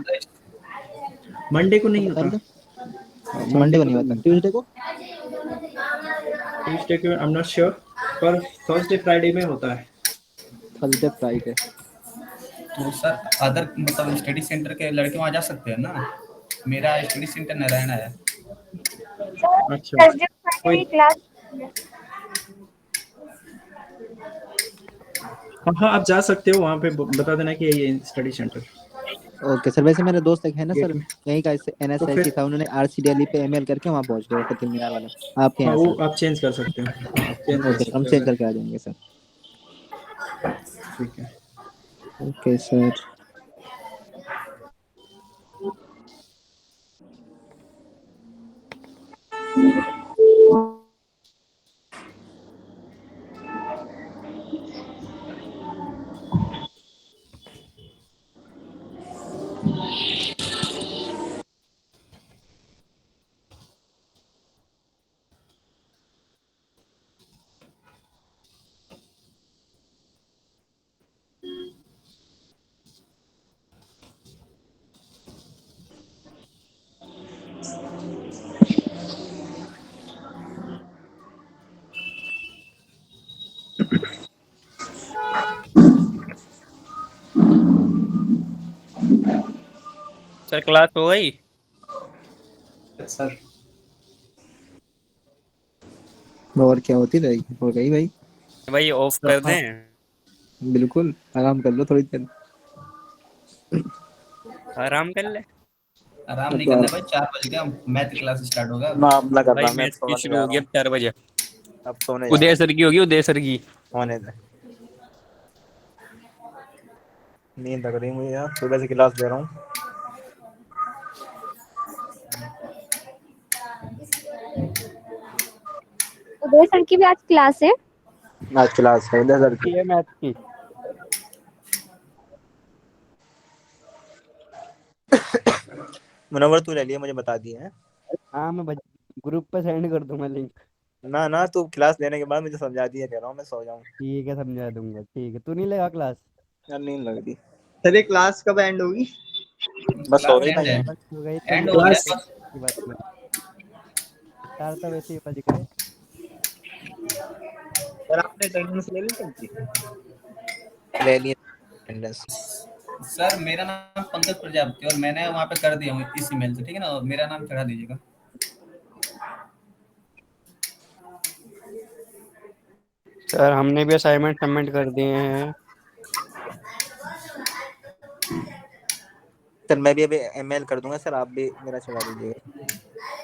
मंडे को नहीं बता होता। रहे थे मंडे मंडे को को नहीं तो होता, नहीं होता। ट्यूसडे को? ट्यूसडे को आई एम नॉट श्योर, पर थर्सडे फ्राइडे में होता है। Thursday Friday. तो सर अदर मतलब स्टडी सेंटर के लड़के वहाँ जा सकते हैं ना? मेरा स्टडी सेंटर नारायणा है। अच्छा, थर्सडे कोई, फ्राइडे क्लास हाँ आप जा सकते हो वहाँ पे, बता देना कि ये स्टडी सेंटर ओके सर। वैसे मेरे दोस्त एक है ना गेट सर, में। यहीं का तो एनएसआईसी फिर था, उन्होंने आरसी दिल्ली पे एमएल करके वहाँ पहुंच गए कुतुब मीनार वाला, आपके हाँ यहाँ वो सर। आप चेंज कर सकते हो, हाँ आप चेंज कर ओके हम सकते हो चेंज अगर। करके आ जाएंगे सर। ठीक है। Okay sir. सर क्लास हो गई? सर और क्या होती रहेगी, हो गई भाई। भाई ऑफ कर दें? बिल्कुल, आराम कर लो थोड़ी देर। आराम कर ले। आराम नहीं करना भाई, 4 बजे का मैथ क्लास स्टार्ट होगा। मामला कर भाई रहा, मैं मैथ की सोने शुरू जा रहा होगी अब हूँ, 4 बजे। अब सोने जा रहा उदय हूँ। सर की होगी, उदय सर की। होने दे, नींद लग रही है मुझे यार, सुबह से क्लास दे रहा हूँ। उदय सर की भी आज क्लास है। आज क्लास है उधर सर की। ये मैथ की। मुनव्वर तू ले लिया, मुझे बता दिए हैं। हाँ मैं ग्रुप पे सेंड कर दूंगा लिंक। ना ना, तू क्लास लेने के बाद मुझे समझा दिया, कह रहा हूँ मैं सो जाऊँ। ठीक है समझा दूंगा। ठीक है, तू नहीं लेगा क्लास? यार नींद लग रही। सर ये क्लास कब एंड होगी? बस सो क्लास गई एंड भाई है, मैं। बस हो गई तो एंड ये हो गया क्लास बस। की बात में। चार तो वैसे ही बज गए। सर आपने अटेंडेंस ले ली सबकी? ले लिए अटेंडेंस। सर मेरा नाम पंकज प्रजापति और मैंने वहाँ पे कर दिया हूँ इस ईमेल से, ठीक है ना, और मेरा नाम चढ़ा दीजिएगा। सर हमने भी असाइनमेंट सबमिट कर दिए हैं। सर मैं भी अभी ईमेल कर दूंगा सर, आप भी मेरा चढ़ा दीजिएगा।